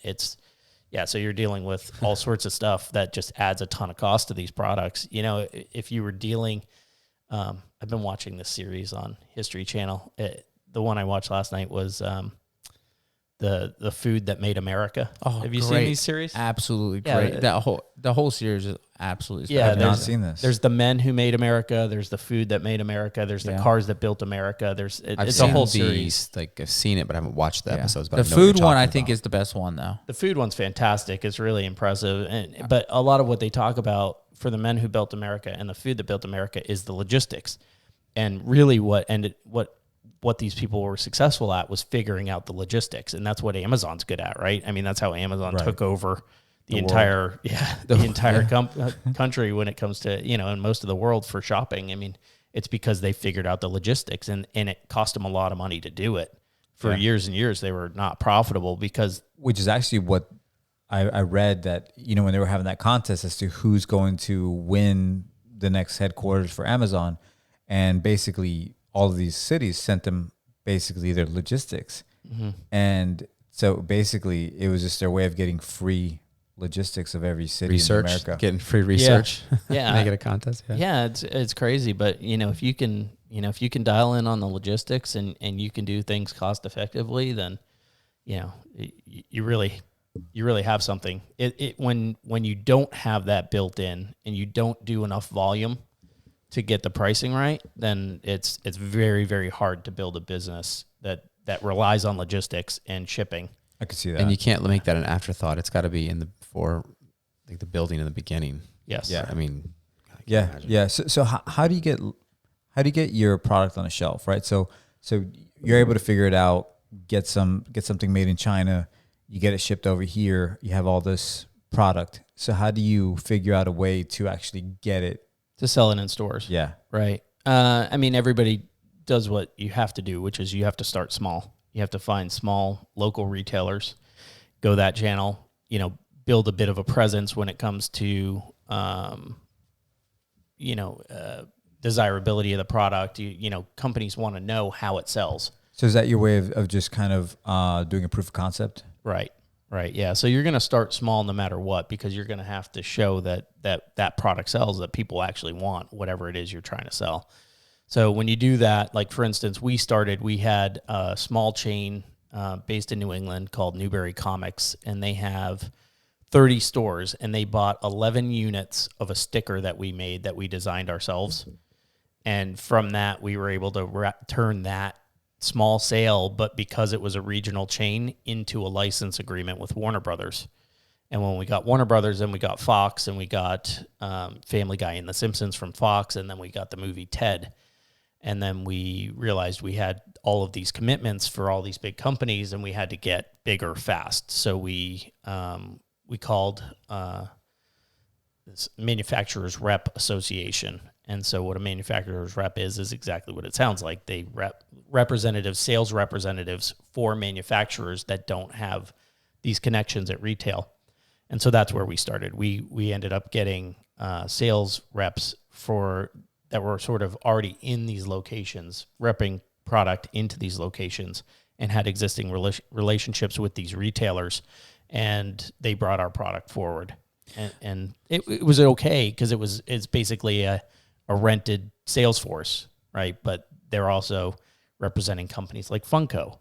so you're dealing with all sorts of stuff that just adds a ton of cost to these products. If you were dealing, I've been watching this series on History Channel. The one I watched last night was the Food That Made America. Oh, have you seen great. these series? Absolutely Yeah, great. The whole series is absolutely Yeah, I've never spectacular. seen this. There's the men who made America. There's the food that made America. There's the cars that built America. I've It's seen a whole these, series. like I've seen it, but I haven't watched the Yeah. episodes. But The I know what you're food one, I talking think, about. is the best one, though. The food one's fantastic. It's really impressive. But a lot of what they talk about for the men who built America and the food that built America is the logistics. And really what these people were successful at was figuring out the logistics. And that's what Amazon's good at, right? I mean, that's how Amazon took over the entire country when it comes to, and most of the world for shopping. I mean, it's because they figured out the logistics, and it cost them a lot of money to do it. For years and years, they were not profitable because... Which is actually what I read, that, when they were having that contest as to who's going to win the next headquarters for Amazon, and basically all of these cities sent them basically their logistics. Mm-hmm. And so basically it was just their way of getting free logistics of every city in America. Getting free research. Yeah. Make it a contest. Yeah, it's crazy, but if you can dial in on the logistics and you can do things cost effectively, then you really have something. When you don't have that built in and you don't do enough volume to get the pricing right, then it's very, very hard to build a business that relies on logistics and shipping. I could see that. And you can't make that an afterthought. It's got to be the building in the beginning. Yes. Yeah. I mean, Yeah. So how do you get your product on a shelf, right? So you're able to figure it out, get something made in China, you get it shipped over here, you have all this product. So how do you figure out a way to actually get it? To sell it in stores. Yeah. Right. I mean, everybody does what you have to do, which is you have to start small. You have to find small local retailers, go that channel, build a bit of a presence when it comes to, desirability of the product. Companies want to know how it sells. So is that your way of just kind of doing a proof of concept? Right. Yeah. So you're going to start small no matter what, because you're going to have to show that product sells, that people actually want whatever it is you're trying to sell. So when you do that, like for instance, we had a small chain based in New England called Newberry Comics, and they have 30 stores, and they bought 11 units of a sticker that we made that we designed ourselves. And from that, we were able to turn that small sale, but because it was a regional chain, into a license agreement with Warner Brothers. And when we got Warner Brothers, then we got Fox, and we got Family Guy and The Simpsons from Fox, and then we got the movie Ted. And then we realized we had all of these commitments for all these big companies, and we had to get bigger fast. So we called this Manufacturers Rep Association. And so what a manufacturer's rep is exactly what it sounds like. They sales representatives for manufacturers that don't have these connections at retail. And so that's where we started. We ended up getting sales reps that were sort of already in these locations, repping product into these locations, and had existing relationships with these retailers, and they brought our product forward. And it was okay because it's basically a rented sales force, right? But they're also representing companies like Funko,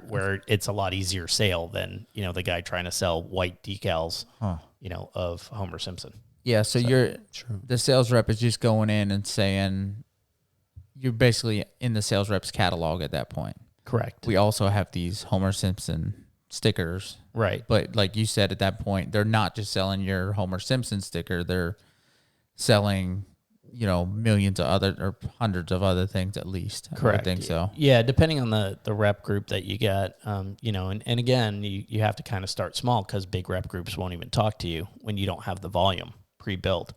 where it's a lot easier sale than, the guy trying to sell white decals, of Homer Simpson. Yeah, so the sales rep is just going in and saying, you're basically in the sales rep's catalog at that point. Correct. We also have these Homer Simpson stickers. Right. But like you said, at that point, they're not just selling your Homer Simpson sticker. They're selling, millions of other or hundreds of other things at least. Correct. I think so. Yeah, depending on the rep group that you get, and again, you have to kind of start small because big rep groups won't even talk to you when you don't have the volume pre-built.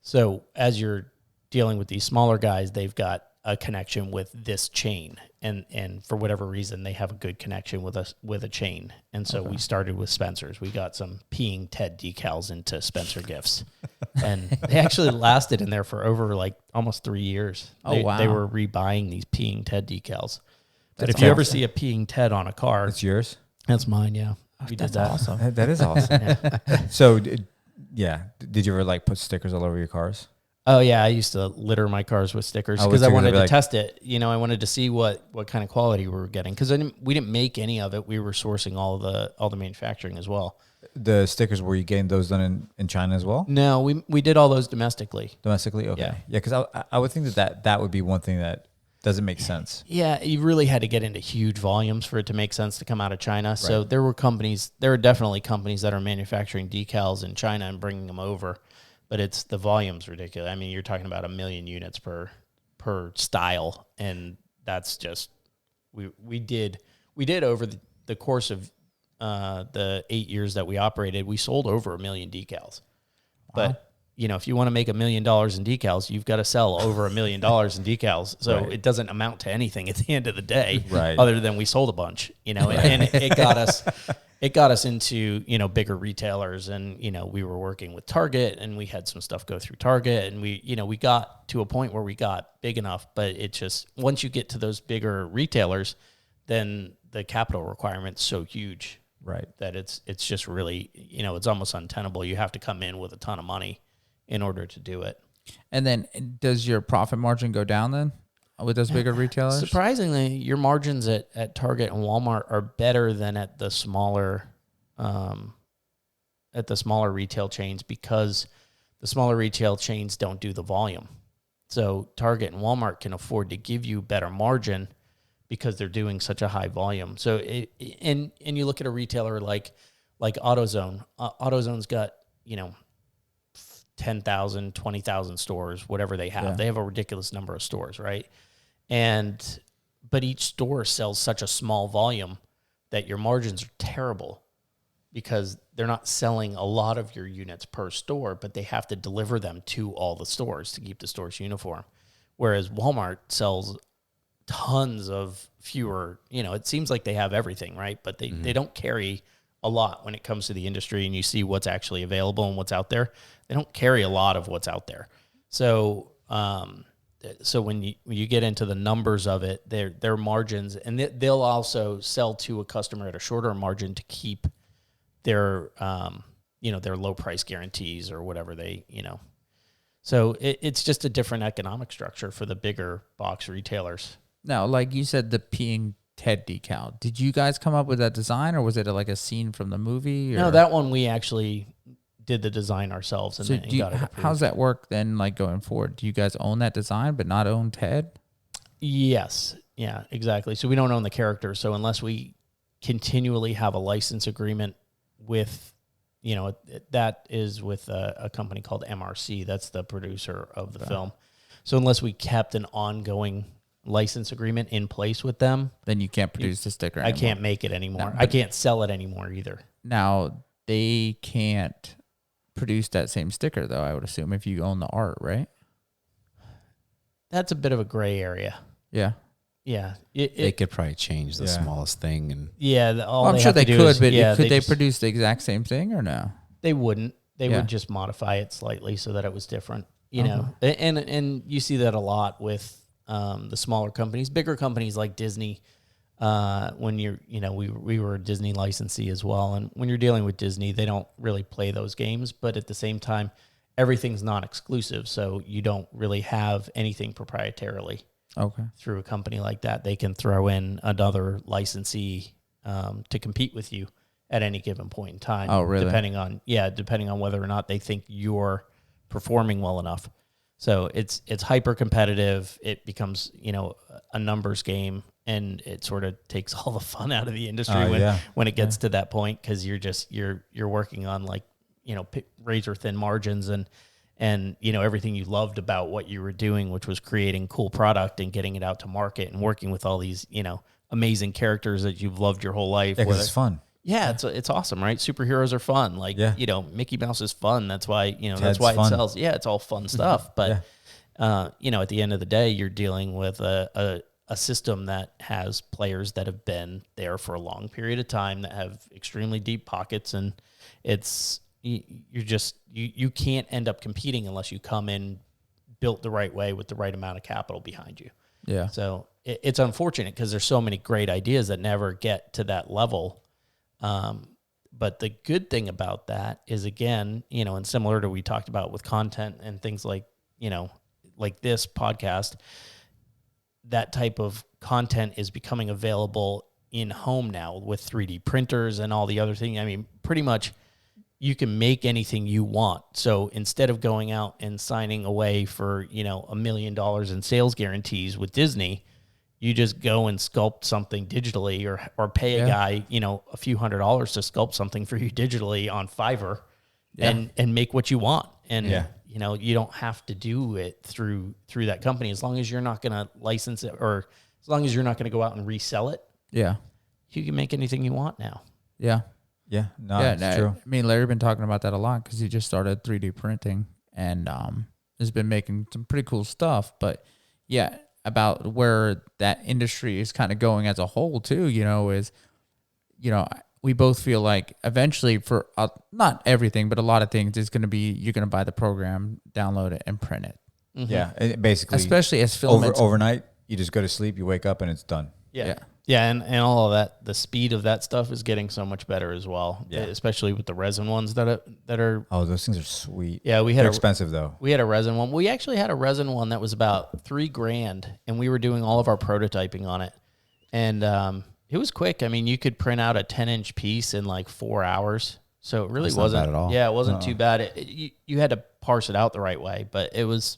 So as you're dealing with these smaller guys, they've got a connection with this chain, and for whatever reason, they have a good connection with a chain. And so we started with Spencer's. We got some Peeing Ted decals into Spencer Gifts, and they actually lasted in there for over almost 3 years. Wow! They were rebuying these Peeing Ted decals. But if you ever see a Peeing Ted on a car, It's yours? that's mine. Yeah, we did that. Awesome. That is awesome. So, did you ever put stickers all over your cars? Oh yeah, I used to litter my cars with stickers because I wanted to test it. I wanted to see what kind of quality we were getting because we didn't make any of it. We were sourcing all the manufacturing as well. The stickers, were you getting those done in China as well? No, we did all those domestically. Domestically, okay, Yeah. Because I would think that would be one thing that doesn't make sense. Yeah, you really had to get into huge volumes for it to make sense to come out of China. Right. So there were definitely companies that are manufacturing decals in China and bringing them over. But it's the volume's ridiculous. I mean, you're talking about 1 million units per style, and that's just we did over the course of the 8 years that we operated, we sold over 1 million decals. Wow. But if you want to make $1 million in decals, you've got to sell over $1 million in decals. So It doesn't amount to anything at the end of the day, other than we sold a bunch. And it got us. It got us into, bigger retailers, and, we were working with Target, and we had some stuff go through Target, and we got to a point where we got big enough, but it just, once you get to those bigger retailers, then the capital requirement's so huge, right, that it's just really, it's almost untenable. You have to come in with a ton of money in order to do it. And then does your profit margin go down then with those bigger retailers? Surprisingly, your margins at Target and Walmart are better than at the smaller retail chains, because the smaller retail chains don't do the volume. So Target and Walmart can afford to give you better margin because they're doing such a high volume. So and you look at a retailer like AutoZone. AutoZone's got 10,000, 20,000 stores, whatever they have. Yeah. They have a ridiculous number of stores, right? But each store sells such a small volume that your margins are terrible because they're not selling a lot of your units per store, but they have to deliver them to all the stores to keep the stores uniform. Whereas Walmart sells tons of fewer, it seems like they have everything, right? But they don't carry a lot when it comes to the industry, and you see what's actually available and what's out there. They don't carry a lot of what's out there. So when you get into the numbers of it, their margins, and they'll also sell to a customer at a shorter margin to keep their their low price guarantees or whatever they. So it's just a different economic structure for the bigger box retailers. Now, like you said, the Peeing Ted decal. Did you guys come up with that design, or was it like a scene from the movie? Or? No, that one we actually did the design ourselves, and got it approved. How's that work then, like going forward? Do you guys own that design but not own Ted? Yes. Yeah, exactly. So we don't own the character. So unless we continually have a license agreement with, that is with a company called MRC. That's the producer of the film. So unless we kept an ongoing license agreement in place with them, then you can't produce the sticker I anymore. can't make it anymore. No, I can't sell it anymore either. Now, they can't produce that same sticker, though, I would assume, if you own the art, right? That's a bit of a gray area. Yeah. Yeah. They could probably change the Yeah. smallest thing. And I'm sure they could, but could they produce the exact same thing or no? They wouldn't. They Yeah. would just modify it slightly so that it was different. And you see that a lot with the smaller companies. Bigger companies like Disney, when we were a Disney licensee as well. And when you're dealing with Disney, they don't really play those games. But at the same time, everything's non-exclusive. So you don't really have anything proprietarily. Okay. Through a company like that, they can throw in another licensee to compete with you at any given point in time. Oh, really? Depending on whether or not they think you're performing well enough. So it's hyper competitive. It becomes a numbers game, and it sort of takes all the fun out of the industry when it gets to that point, because you're working on razor thin margins and everything you loved about what you were doing, which was creating cool product and getting it out to market and working with all these, amazing characters that you've loved your whole life. Yeah, because it's fun. Yeah, it's awesome, right? Superheroes are fun. Mickey Mouse is fun. That's why, that's why it sells. Yeah, it's all fun stuff. But, at the end of the day, you're dealing with a system that has players that have been there for a long period of time, that have extremely deep pockets, and you can't end up competing unless you come in built the right way with the right amount of capital behind you. Yeah. So it's unfortunate because there's so many great ideas that never get to that level. But the good thing about that is, again, and similar to we talked about with content and things like this podcast, that type of content is becoming available in home now with 3D printers and all the other things. I mean, pretty much you can make anything you want. So instead of going out and signing away for, $1 million in sales guarantees with Disney, you just go and sculpt something digitally or pay a guy, a few $100s to sculpt something for you digitally on Fiverr and make what you want. And, you don't have to do it through that company, as long as you're not going to license it, or as long as you're not going to go out and resell it. Yeah. You can make anything you want now. Yeah. Yeah, it's true. I mean, Larry been talking about that a lot because he just started 3D printing and has been making some pretty cool stuff. But yeah, about where that industry is kind of going as a whole too, is, we both feel like eventually for not everything, but a lot of things is going to be, you're going to buy the program, download it, and print it. Mm-hmm. Yeah, it basically, especially as filaments. Overnight, you just go to sleep, you wake up, and it's done. Yeah, and all of that, the speed of that stuff is getting so much better as well. Yeah. Especially with the resin ones that are. Oh, those things are sweet. Yeah, they're expensive though. We had a resin one. We actually had a resin one that was about $3,000, and we were doing all of our prototyping on it, and it was quick. I mean, you could print out a 10-inch piece in like 4 hours, so it really wasn't bad at all. Yeah, it wasn't too bad. You had to parse it out the right way, but it was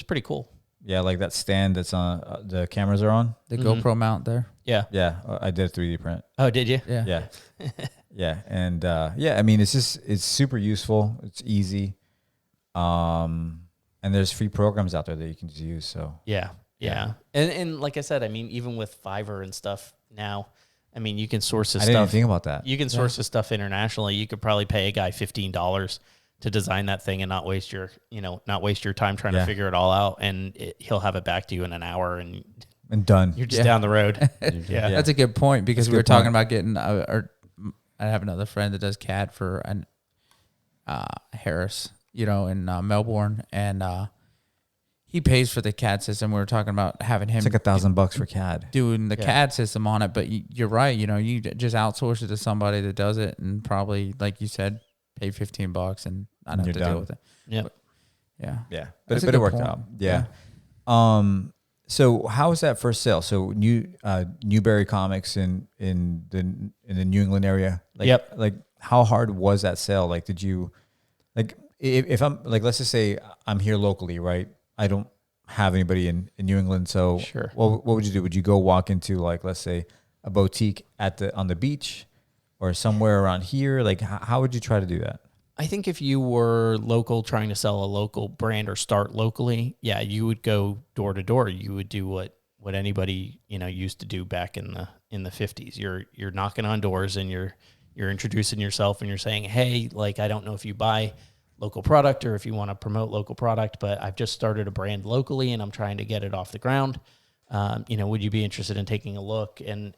pretty cool. Yeah, like that stand that's on the cameras are on. The GoPro mount there. Yeah. Yeah, I did a 3D print. Oh, did you? Yeah. Yeah. Yeah. And I mean, it's super useful. It's easy. And there's free programs out there that you can just use. So Yeah. And like I said, I mean, even with Fiverr and stuff now, I mean, you can source this I stuff. didn't even think about that. You can source this stuff internationally. You could probably pay a guy $15 to design that thing and not waste your time trying to figure it all out. And he'll have it back to you in an hour and done. you're just down the road. Yeah. That's a good point, because That's a we were good talking point. about getting, I have another friend that does CAD for Harris, in Melbourne, and he pays for the CAD system. We were talking about having him It's like $1,000 for CAD. doing the CAD system on it, but you're right. You just outsource it to somebody that does it, and probably, like you said, pay $15 and not have You're to done. deal with it. Yeah. Yeah. Yeah. That's a But it good worked point. out. Yeah. So how was that first sale? So Newberry Comics in the New England area. Yep. Like how hard was that sale? Like did you if I'm like, let's just say I'm here locally, right? I don't have anybody in New England. So Sure. what would you do? Would you go walk into, like, let's say a boutique on the beach or somewhere around here? Like, how would you try to do that? I think if you were local trying to sell a local brand or start locally, yeah, you would go door to door. You would do what anybody, used to do back in the 50s. You're knocking on doors and you're introducing yourself and you're saying, hey, like, I don't know if you buy local product or if you want to promote local product, but I've just started a brand locally and I'm trying to get it off the ground. Would you be interested in taking a look and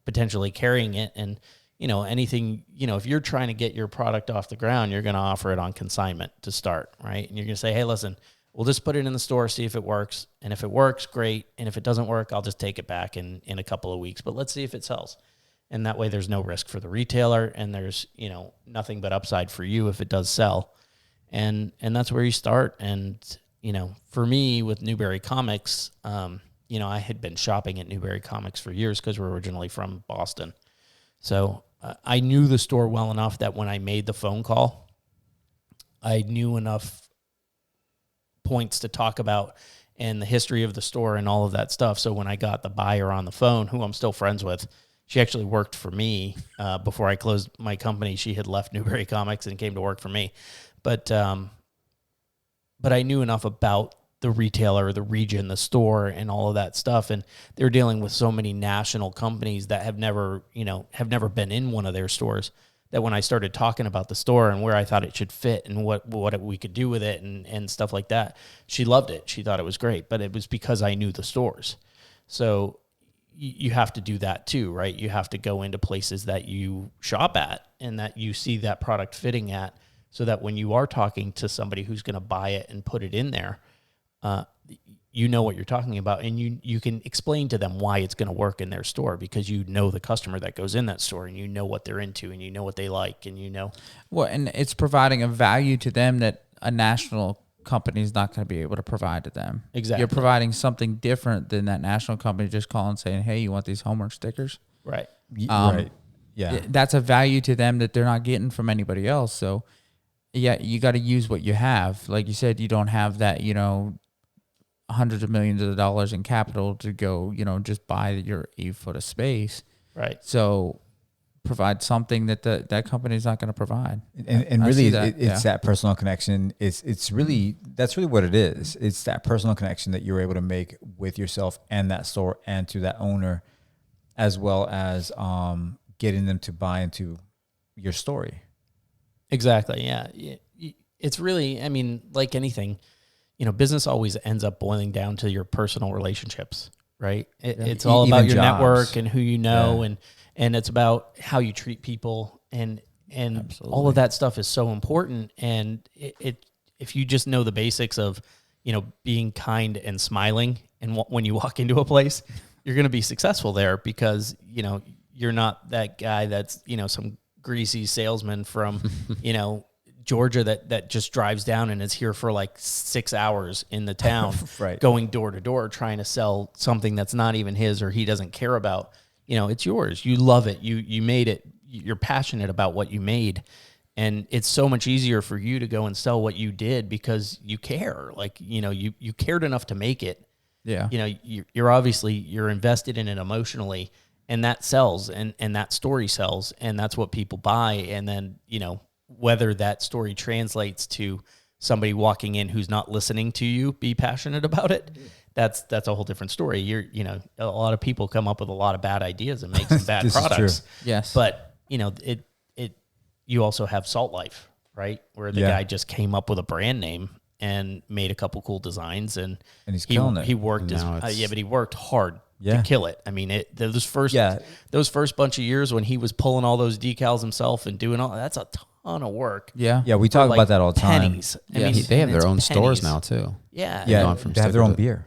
potentially carrying it? And, anything, if you're trying to get your product off the ground, you're going to offer it on consignment to start, right? And you're going to say, hey, listen, we'll just put it in the store, see if it works. And if it works, great. And if it doesn't work, I'll just take it back in a couple of weeks, but let's see if it sells. And that way there's no risk for the retailer and there's, nothing but upside for you if it does sell. And that's where you start. And, for me with Newberry Comics, I had been shopping at Newberry Comics for years because we're originally from Boston. So I knew the store well enough that when I made the phone call, I knew enough points to talk about and the history of the store and all of that stuff. So when I got the buyer on the phone, who I'm still friends with, she actually worked for me before I closed my company. She had left Newberry Comics and came to work for me. But I knew enough about the retailer, the region, the store, and all of that stuff. And they're dealing with so many national companies that have never been in one of their stores, that when I started talking about the store and where I thought it should fit and what we could do with it and stuff like that, she loved it. She thought it was great, but it was because I knew the stores. So you have to do that too, right? You have to go into places that you shop at and that you see that product fitting at, so that when you are talking to somebody who's going to buy it and put it in there, you know what you're talking about, and you can explain to them why it's going to work in their store, because you know the customer that goes in that store and you know what they're into and you know what they like and Well, and it's providing a value to them that a national company is not going to be able to provide to them. Exactly. You're providing something different than that national company just calling saying, hey, you want these homework stickers? Right. Right. Yeah. That's a value to them that they're not getting from anybody else. So, yeah, you got to use what you have. Like you said, you don't have that, hundreds of millions of dollars in capital to go, just buy your 8 foot of space. Right. So provide something that that company is not going to provide. And really, it's that personal connection. It's really, that's really what it is. It's that personal connection that you're able to make with yourself and that store and to that owner, as well as getting them to buy into your story. Exactly. Yeah. It's really, like anything, business always ends up boiling down to your personal relationships, right? It's all about your network and who you know, and it's about how you treat people, and all of that stuff is so important. And if you just know the basics of, being kind and smiling, and when you walk into a place, you're going to be successful there, because, you're not that guy that's, some greasy salesman from, Georgia that just drives down and is here for like 6 hours in the town, right, going door to door trying to sell something that's not even his or he doesn't care about. It's yours. You love it. You made it. You're passionate about what you made. And it's so much easier for you to go and sell what you did because you care. Like, you cared enough to make it. Yeah. You're obviously, you're invested in it emotionally, and that sells, and that story sells, and that's what people buy. And then, whether that story translates to somebody walking in who's not listening to you be passionate about it, that's a whole different story. A lot of people come up with a lot of bad ideas and make some bad products. Yes. But, you also have Salt Life, right? Where the guy just came up with a brand name and made a couple cool designs, and he's killing it. He worked but he worked hard to kill it. Those first bunch of years when he was pulling all those decals himself and doing all that's a ton of work. Yeah, we talk about that all the time. Pennies. They have their own stores now too. Yeah. They have their own beer.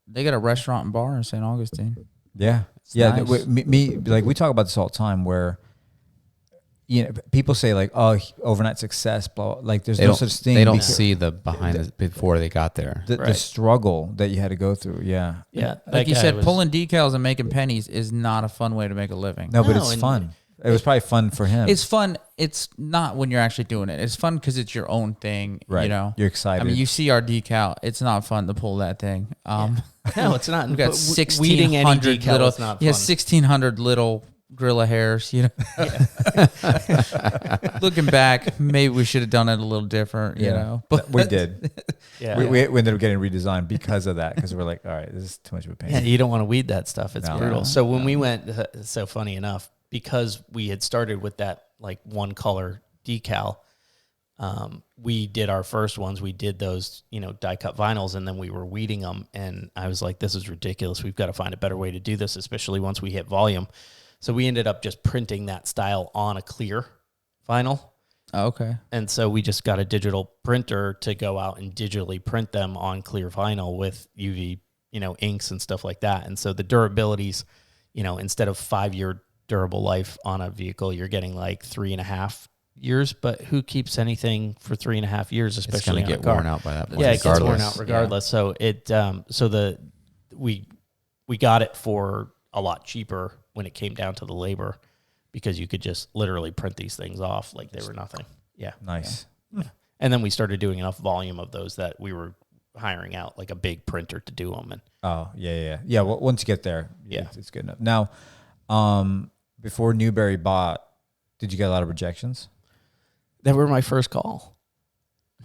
They got a restaurant and bar in St. Augustine. Yeah. Nice. We talk about this all the time, where people say like, oh, overnight success, blah, blah. Like there's no such thing. They don't see the behind it before they got there. The struggle that you had to go through. Yeah. Like you said, pulling decals and making pennies is not a fun way to make a living. No, but it's fun. It was probably fun for him. It's fun. It's not when you're actually doing it. It's fun because it's your own thing. Right. You know, You're excited. I mean, you see our decal. It's not fun to pull that thing. No, it's not. We've got But weeding any 1,600 decal little. is not Yeah, fun. 1,600 little gorilla hairs. You know. Looking back, maybe we should have done it a little different. You know, but we did. Yeah. We ended up getting redesigned because of that, because we're like, all right, this is too much of a pain. Yeah, you don't want to weed that stuff. It's No. brutal. Yeah. So when we went, so funny enough, because we had started with that like one color decal, we did our first ones. We did those, you know, die cut vinyls, and then we were weeding them. And I was like, this is ridiculous. We've got to find a better way to do this, especially once we hit volume. So we ended up just printing that style on a clear vinyl. okay. And so we just got a digital printer to go out and digitally print them on clear vinyl with UV, you know, inks and stuff like that. And so the durabilities, you know, instead of 5-year durable life on a vehicle, you're getting like 3.5 years. But who keeps anything for 3.5 years, It's especially going to on a get car? worn out by that point. Yeah, it gets worn regardless. out regardless. So it, we got it for a lot cheaper when it came down to the labor, because you could just literally print these things off like they were nothing. Yeah. Nice. And then we started doing enough volume of those that we were hiring out like a big printer to do them. And Oh, yeah. Well, once you get there, Yeah. it's good enough. Now, before Newberry bought, did you get a lot of rejections? they were my first call.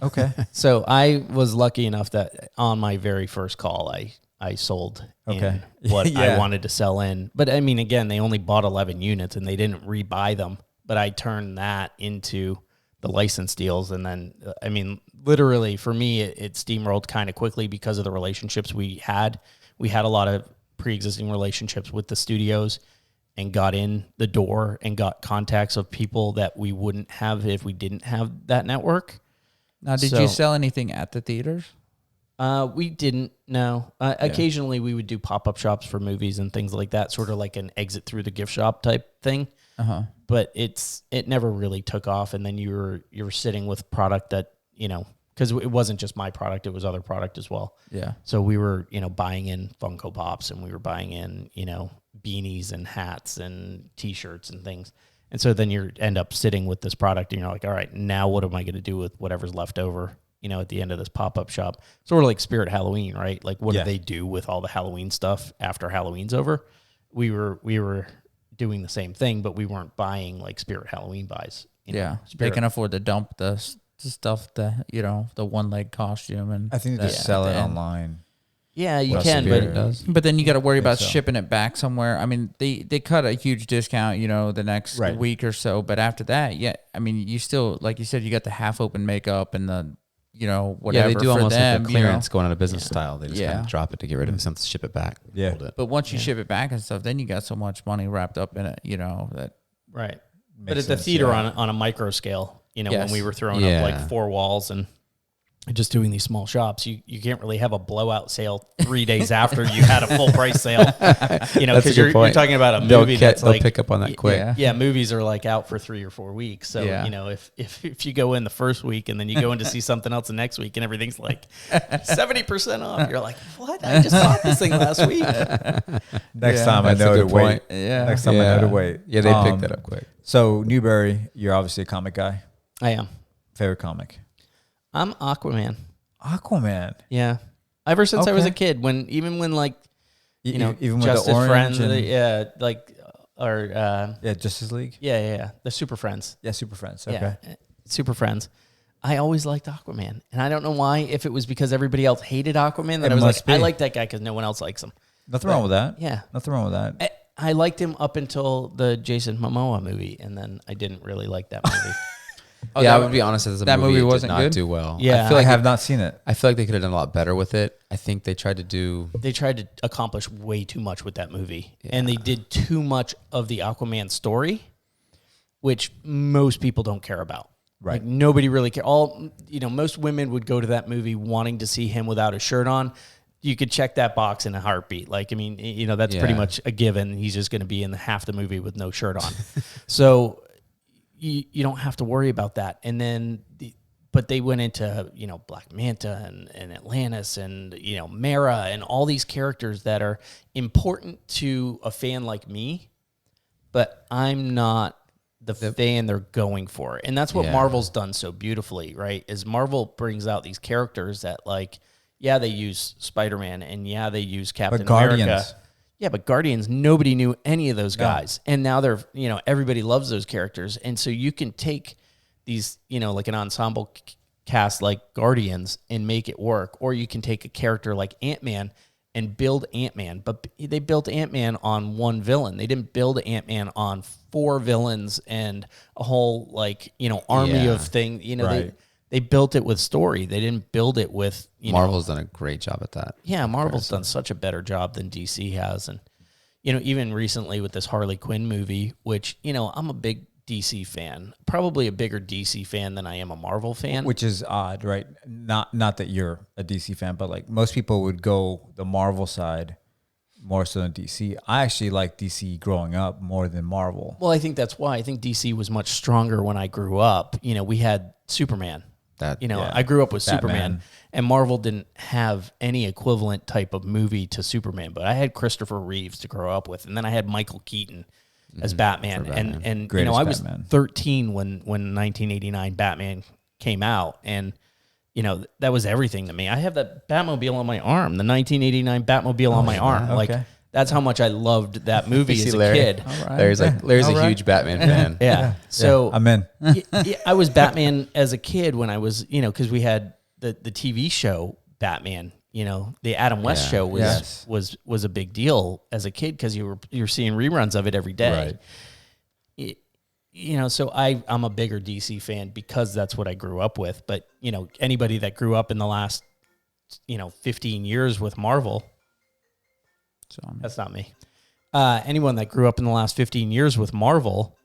Okay. So I was lucky enough that on my very first call, I sold Okay. in what Yeah. I wanted to sell in. But I mean, again, they only bought 11 units and they didn't rebuy them. But I turned that into the license deals. And then, I mean, literally for me, it steamrolled kind of quickly because of the relationships we had. We had a lot of pre-existing relationships with the studios and got in the door and got contacts of people that we wouldn't have if we didn't have that network. Now, did So- you sell anything at the theaters? We didn't. No. Occasionally we would do pop-up shops for movies and things like that, sort of like an exit through the gift shop type thing. But it never really took off. And then you were sitting with product that, you know, because it wasn't just my product, it was other product as well. Yeah. So we were, you know, buying in Funko Pops and we were buying in, you know, beanies and hats and T-shirts and things. And so then you end up sitting with this product and you're like, all right, now what am I going to do with whatever's left over, you know, at the end of this pop-up shop? Sort of like Spirit Halloween, right? Like what Yeah. do they do with all the Halloween stuff after Halloween's over? We were doing the same thing, but we weren't buying like Spirit Halloween buys. You know, Yeah. They Spirit. can afford to dump the stuff, the one-leg costume. And I think they just sell it online. Yeah, you What can, Spirit but does. But then you got to worry about so. shipping it back somewhere. I mean, they cut a huge discount, you know, the next Right. week or so. But after that, yeah, I mean, you still, like you said, you got the half-open makeup and the, you know, whatever. Yeah, they do for almost them, like a you know. clearance going out of business style. They just Yeah. kind of drop it to get rid of it, since ship it back. Yeah. Hold it. But once you ship it back and stuff, then you got so much money wrapped up in it, you know, that right. But Makes at the sense, theater yeah. on a micro scale, you know, Yes. when we were throwing Yeah. up like 4 walls and just doing these small shops, you can't really have a blowout sale 3 days after you had a full price sale. You know, That's a because good you're point. talking about a They'll movie that's they'll like pick up on that quick. yeah. yeah, movies are like out for 3 or 4 weeks. So, Yeah. you know, if you go in the first week and then you go in to see something else the next week and everything's like 70% off, you're like, what? I just bought this thing last week. Next Yeah. time I That's a know to good wait. point. Yeah. Next time I know to wait. Yeah, they picked that up quick. So Newberry, you're obviously a comic guy. I am. Favorite comic? I'm Aquaman. Aquaman. Yeah. Ever since I was a Okay. kid, even when like, you know, even with Justice the orange Friends, and, yeah, like, or yeah, Justice League. yeah, the Super Friends. Yeah, Super Friends. Okay. Yeah, Super Friends. I always liked Aquaman, and I don't know why. If it was because everybody else hated Aquaman, that It I was like, must be. I like that guy because no one else likes him. Nothing wrong with that. Yeah, Nothing wrong with that. I liked him up until the Jason Momoa movie, and then I didn't really like that movie. Oh, Yeah, I that- would be honest. As a that movie it wasn't did not good? do well. Yeah. I feel I like have not seen it. I feel like they could have done a lot better with it. I think they tried to do. They tried to accomplish way too much with that movie, and they did too much of the Aquaman story, which most people don't care about. Right. Like nobody really care. Most women would go to that movie wanting to see him without a shirt on. You could check that box in a heartbeat. Like, I mean, you know, that's pretty Yeah. much a given. He's just going to be in half the movie with no shirt on. So you don't have to worry about that. And then, but they went into, you know, Black Manta and Atlantis and, you know, Mera and all these characters that are important to a fan like me, but I'm not the fan they're going for. And that's what Yeah. Marvel's done so beautifully, right? Is Marvel brings out these characters that, like, yeah, they use Spider-Man, and yeah, they use Captain Guardians. America. Yeah, but Guardians, nobody knew any of those guys. And now they're, everybody loves those characters. And so you can take these, like an ensemble cast like Guardians and make it work. Or you can take a character like Ant-Man and build Ant-Man. But they built Ant-Man on one villain. They didn't build Ant-Man on 4 villains and a whole, army Yeah. of things. Right. They built it with story. They didn't build it with, Marvel's done a great job at that. yeah, Marvel's done such a better job than DC has. And, even recently with this Harley Quinn movie, which, I'm a big DC fan, probably a bigger DC fan than I am a Marvel fan. Which is odd, right? Not that you're a DC fan, but like most people would go the Marvel side more so than DC. I actually like DC growing up more than Marvel. Well, I think that's why. I think DC was much stronger when I grew up. We had Superman. I grew up with Batman. Superman, and Marvel didn't have any equivalent type of movie to Superman. But I had Christopher Reeves to grow up with, and then I had Michael Keaton as Batman. And Greatest I was Batman. 13 when 1989 Batman came out, and that was everything to me. I have that Batmobile on my arm, the 1989 Batmobile on my arm. okay. Like, that's how much I loved that movie See as a Larry. kid. Larry's a huge Batman fan. Yeah. So I'm in. I was Batman as a kid when I was, because we had the TV show Batman. The Adam West Yeah. show was Yes. was a big deal as a kid because you're seeing reruns of it every day. So I'm a bigger DC fan because that's what I grew up with. But anybody that grew up in the last 15 years with Marvel. So That's not me. Anyone that grew up in the last 15 years with Marvel,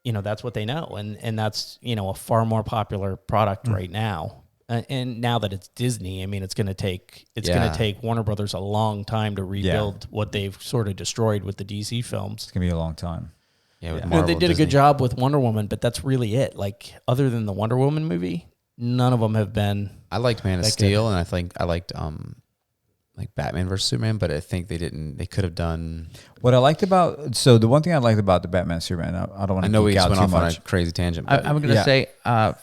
that's what they know. And that's, a far more popular product right now. And now that it's Disney, I mean, it's going to take Warner Brothers a long time to rebuild what they've sort of destroyed with the DC films. It's gonna be a long time. Yeah, with They Marvel, did a Disney. good job with Wonder Woman, but that's really it. Like, other than the Wonder Woman movie, none of them have been. I liked Man of That Steel, and I liked like Batman versus Superman, but I think they could have done. What I liked about the one thing I liked about the Batman Superman, I don't want I to know we geek just out went too off on much. a crazy tangent. I'm But going to Yeah. say,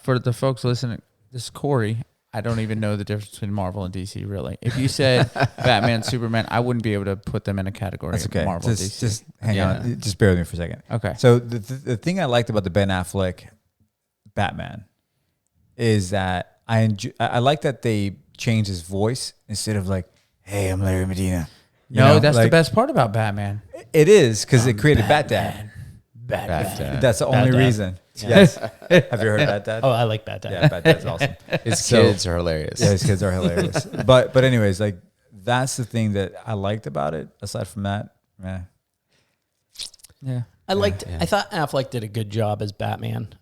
for the folks listening, this is Corey. I don't even know the difference between Marvel and DC, really. If you said Batman, Superman, I wouldn't be able to put them in a category That's of okay. Marvel and Just, DC. just hang Yeah. on. Just bear with me for a second. Okay. So the thing I liked about the Ben Affleck Batman is that I like that they changed his voice instead of like, "Hey, I'm Larry Medina." You No, know, that's the like, best part about Batman. It is because it created Bat Dad. Bat, That's the Bat only Dad. reason. Yes. Have you heard Bat Dad? Oh, I like that. Yeah, Bat Dad's awesome. his So- kids are hilarious. Yeah, his kids are hilarious. But anyways, like that's the thing that I liked about it. Aside from that, Yeah. I thought Affleck did a good job as Batman,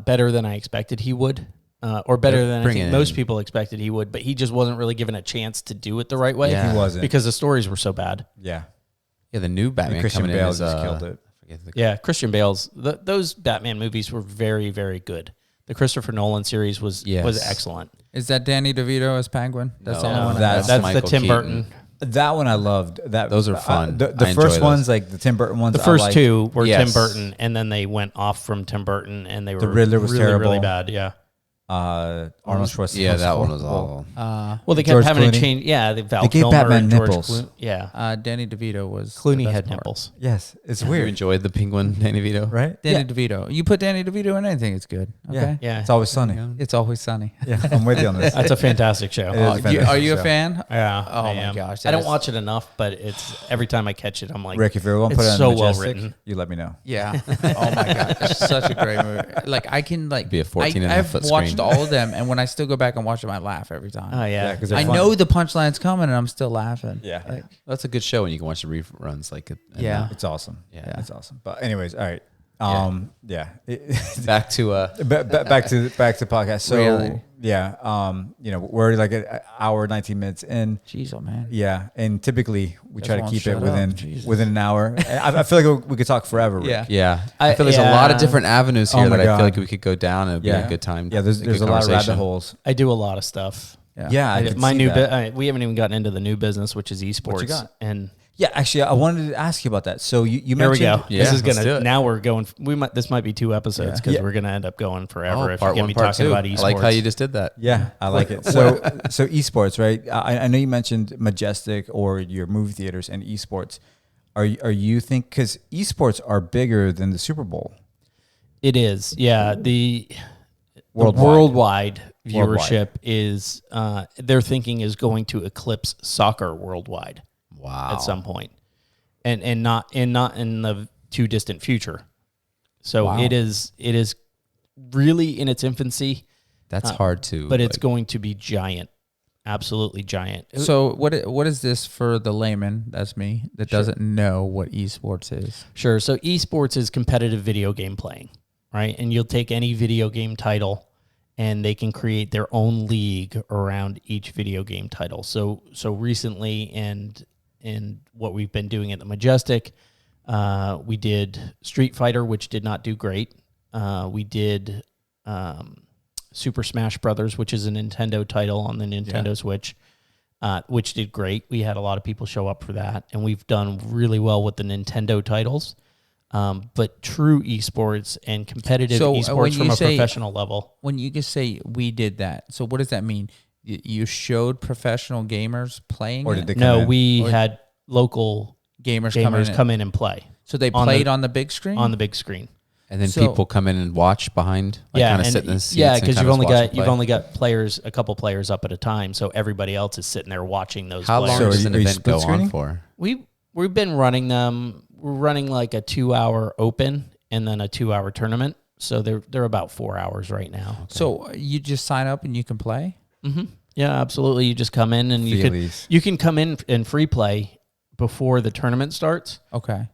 better than I expected he would, or better than I bring think it most in. people expected he would. But he just wasn't really given a chance to do it the right way. Yeah. he wasn't. because the stories were so bad. Yeah, Yeah, the new Batman and Christian coming Bale in is just killed it. I forget the- Yeah, Christian Bale's those Batman movies were very, very good. The Christopher Nolan series was Yes. excellent. Is that Danny DeVito as Penguin? That's the No. only one. That's That's the Michael Tim Keaton. Burton. That one I loved. Those are fun. The I enjoy first those. ones, like the Tim Burton ones, The I first liked. two were Tim Yes. Burton, and then they went off from Tim Burton, and they were Riddler was really, really terrible. bad. Yeah. Arnold Schwarzenegger. Yeah, that one was awful. Well, they kept George having Clooney. to change. Yeah, Val They gave Kilmer Batman and George nipples. Yeah, Danny DeVito was the Clooney best had part. nipples. Yes, it's You weird, enjoyed the Penguin, Danny DeVito, right? Danny DeVito. You put Danny DeVito in anything, it's good. Okay. Yeah, It's always sunny. It's always sunny. Yeah, I'm with you on this. that's a fantastic show. It is a fantastic Are you a show. fan? Yeah. Oh I my am. gosh, I that don't is- watch it enough, but it's every time I catch it, I'm like, Rick, if you're going to put It's it on so well Majestic, written. you let me know. Yeah. Oh my god, it's such a great movie. Like I can like Be a 14 and a I've half foot watched screen. all of them, and when I still go back and watch them, I laugh every time. oh yeah, because I know the punchline's coming, and I'm still laughing. Yeah. Like, That's a good show when you can watch the reruns. Like, Yeah. It's awesome. Yeah. It's awesome. But anyways, all right. Yeah. Back to back to podcast. So Reality. yeah, we're already like an hour, 19 minutes in. jeez, oh man. Yeah, and typically we Just try to won't keep it shut within up. Jesus. within an hour. I feel like we could talk forever. Rick. Yeah. yeah. I feel there's a lot of different avenues Oh here my that I God. feel like we could go down and it'd be Yeah. a good time. Yeah, there's good a lot of rabbit conversation. holes. I do a lot of stuff. Yeah, I I- could my see new that. we haven't even gotten into the new business, which is esports. got? And Yeah, actually, I wanted to ask you about that. So you Here we mentioned go. Yeah, This is let's do gonna. it. Now we're going. This might be 2 episodes because Yeah. we're gonna end up going forever if you part get one, me part talking two. about I esports. like how you just did that. Yeah, I like it. So esports, right? I know you mentioned Majestic or your movie theaters and esports. Are you think because esports are bigger than the Super Bowl? It is. Yeah. The Worldwide. worldwide Worldwide. viewership is their thinking is going to eclipse soccer worldwide Wow. at some point, and not in the too distant future. So Wow. it is really in its infancy, That's hard to. but it's like, going to be giant, absolutely giant. So what is this for the layman? That's me that doesn't know what esports is. Sure. So esports is competitive video game playing, right? And you'll take any video game title and they can create their own league around each video game title. So recently and what we've been doing at the Majestic, we did Street Fighter, which did not do great. We did Super Smash Brothers, which is a Nintendo title on the Nintendo Switch, which did great. We had a lot of people show up for that, and we've done really well with the Nintendo titles. But true esports and competitive So, when esports from you a say- professional level. When you just say we did that, so what does that mean? You showed professional gamers playing, Or it? did they come No, in? we Or- had local gamers gamers come in? and play So they on played the- on the big screen. on the big screen. and then so- people come in and watch behind. Like kind of and sit in the seats. yeah, and because kinda you've only watch them got play. a couple players up at a time, so everybody else is sitting there watching those. How players. long So does are an you event split go screening? on for? We've been running them. We're running like a 2-hour open and then a 2-hour tournament. So they're about 4 hours right now. So you just sign up and you can play. Mm-hmm. Yeah, absolutely. You just come in and Feelies. you can come in and free play before the tournament starts. Okay.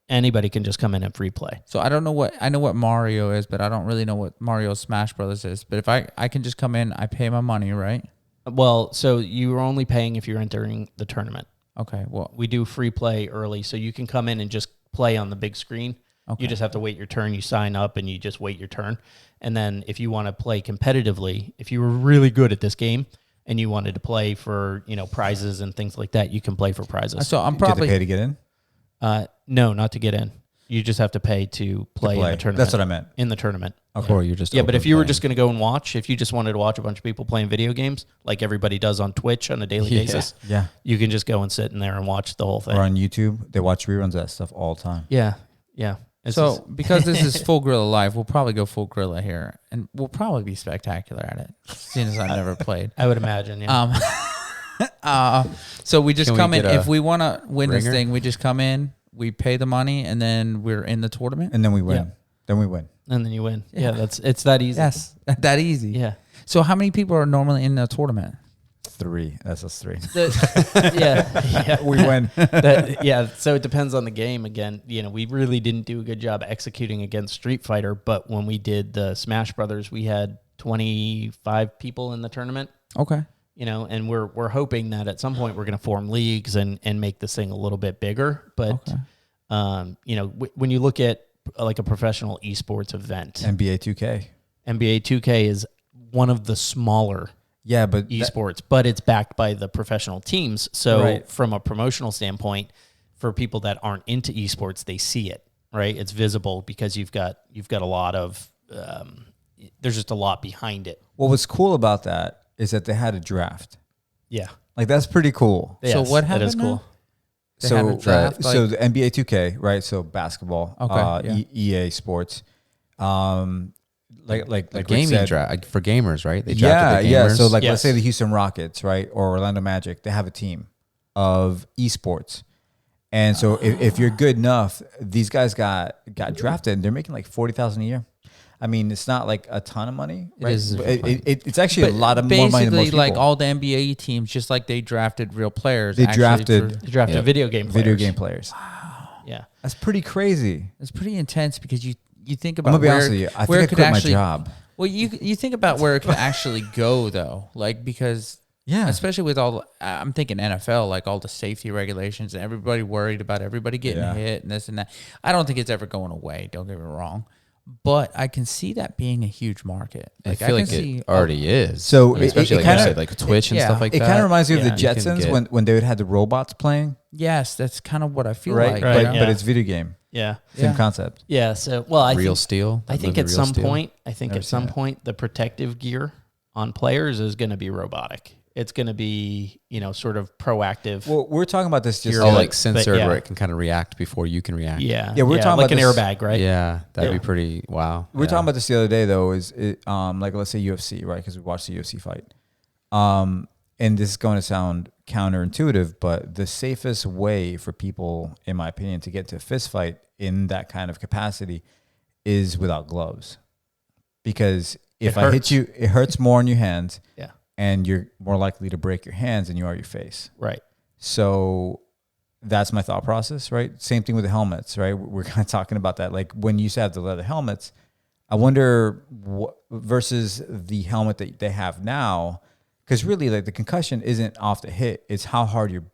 Anybody can just come in and free play. So I know what Mario is, but I don't really know what Mario Smash Brothers is. But if I can just come in, I pay my money, right? Well, so you're only paying if you're entering the tournament. Okay. Well, We do free play early, so you can come in and just play on the big screen. okay. You just have to wait your turn. You sign up and you just wait your turn. And then if you want to play competitively, if you were really good at this game and you wanted to play for, prizes and things like that, you can play for prizes. So I'm Did they probably pay to get in? No, not to get in. You just have to pay to play in the tournament. That's what I meant. In the tournament. Or you're just Yeah, but open if you were playing. just going to go and watch, if you just wanted to watch a bunch of people playing video games, like everybody does on Twitch on a daily Yeah. basis, Yeah. you can just go and sit in there and watch the whole thing. Or on YouTube, they watch reruns of that stuff all the time. Yeah, yeah. It's so just- because this is full Gorilla Live, we'll probably go full Gorilla here, and we'll probably be spectacular at it, seeing as I've never played. I would imagine. Yeah. So we just Can we come in get a if we want to win this ringer? thing. We just come in, we pay the money, and then we're in the tournament. And then we win. Yeah. Then we win. And then you win. Yeah, it's that easy. Yes, that easy. Yeah. So how many people are normally in the tournament? 3. That's us 3. Yeah. We win. Yeah. So it depends on the game. Again, we really didn't do a good job executing against Street Fighter, but when we did the Smash Brothers, we had 25 people in the tournament. Okay. And we're hoping that at some point we're going to form leagues and make this thing a little bit bigger. But Okay. when you look at like a professional esports event, NBA 2K. NBA 2K is one of the smaller Yeah, but esports, but it's backed by the professional teams. So Right. from a promotional standpoint, for people that aren't into esports, they see it, right? It's visible because you've got a lot of there's just a lot behind it. what was cool about that is that they had a draft. Yeah. Like that's pretty cool. So what That is happened cool. now? They had a draft, so the NBA 2K, right? So basketball, Okay, EA Sports, like a Rick gaming said, draft for gamers, right? They yeah, drafted the yeah. gamers. So like, Yes. let's say the Houston Rockets, right, or Orlando Magic, they have a team of esports, and so if you're good enough, these guys got drafted, and they're making like $40,000 a year. I mean, it's not like a ton of money, right? is. But it's actually a lot of more money than most Basically, like people. all the NBA teams, just like they drafted real players. They actually drafted They drafted Yeah. video game players. video game players. Yeah. That's pretty crazy. It's pretty intense because you think I'm about gonna be where, honest with you. I where think I it could quit my actually, job. Well, you think about where it could actually go though, like because Yeah, especially with all I'm thinking NFL, like all the safety regulations and everybody worried about everybody getting Yeah. hit and this and that. I don't think it's ever going away. Don't get me wrong. but I can see that being a huge market. I feel like it already is. So I mean, it especially like kinda- you said, like Twitch and yeah. stuff like It that. kind of reminds me of the Yeah. You can Jetsons get- when they would have the robots playing, Yes, that's kind of what I feel right? like. Right, But, you know? but yeah. it's video game, Yeah. same Yeah. concept. Yeah. So, well, I Real think, Steel. I that think movie, at Real some Steel. point, Never seen it. the protective gear on players is going to be robotic. It's going to be, sort of proactive. Well, we're talking about this just Oh, Yeah. like censored yeah. where it can kind of react before you can react. yeah. Yeah, we're talking like about an this- airbag, right? Yeah, that'd Yeah. be pretty. Wow. we were talking about this the other day, though. Is it, like, let's say UFC, right? Because we watched the UFC fight. And this is going to sound counterintuitive, but the safest way for people, in my opinion, to get to a fist fight in that kind of capacity is without gloves. Because if It I hit hurts. you, it hurts more in your hands, Yeah. and you're more likely to break your hands than you are your face. Right. So that's my thought process, right? Same thing with the helmets, right? We're kind of talking about that. Like when you used to have the leather helmets, I wonder what versus the helmet that they have now, because really, like the concussion isn't off the hit; it's how hard your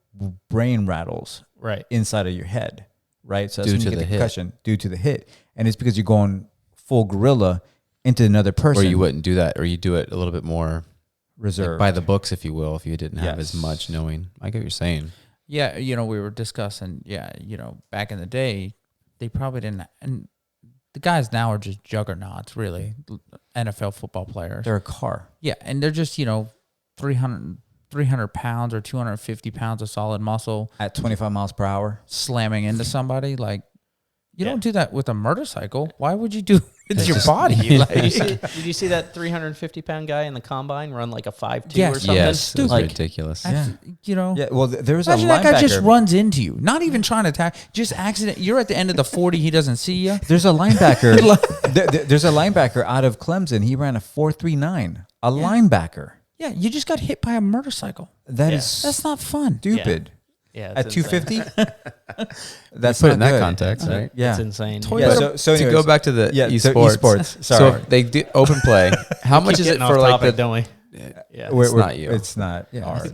brain rattles Right. inside of your head, right? So that's Due when you to get the the hit. concussion due to the hit, and it's because you're going full gorilla into another person. Or you wouldn't do that, or you do it a little bit more reserve like by the books, if you will, if you didn't have as Yes. much knowing. I get what you're saying. Yeah, we were discussing, back in the day, they probably didn't, and the guys now are just juggernauts, really, NFL football players. They're a car. Yeah, and they're just, 300 pounds or 250 pounds of solid muscle At 25 miles per hour. slamming into somebody. Like, you Yeah. don't do that with a motorcycle. Why would you do it with your body? Like, Did you see that 350-pound guy in the combine run like a 5.2 Yes. or something? Yes, it's Like, ridiculous. Yeah. Yeah, Well, there's a imagine that guy just linebacker. runs into you, not even trying to attack, just accident. You're at the end of the 40, he doesn't see you. There's a linebacker. There's a linebacker out of Clemson. He ran a 4.39. A linebacker. Yeah, you just got hit by a motorcycle. That Yeah. is That's not fun. stupid. yeah, At it's insane. 250. That's Put it not in that good. context, right? Yeah. It's insane. Yeah, so to go anyways, back to the yeah, to esports. esports. So Sorry. if they do open play. How much Keep is it getting for off like topic, the? don't we? Yeah. It's not you. It's not ours.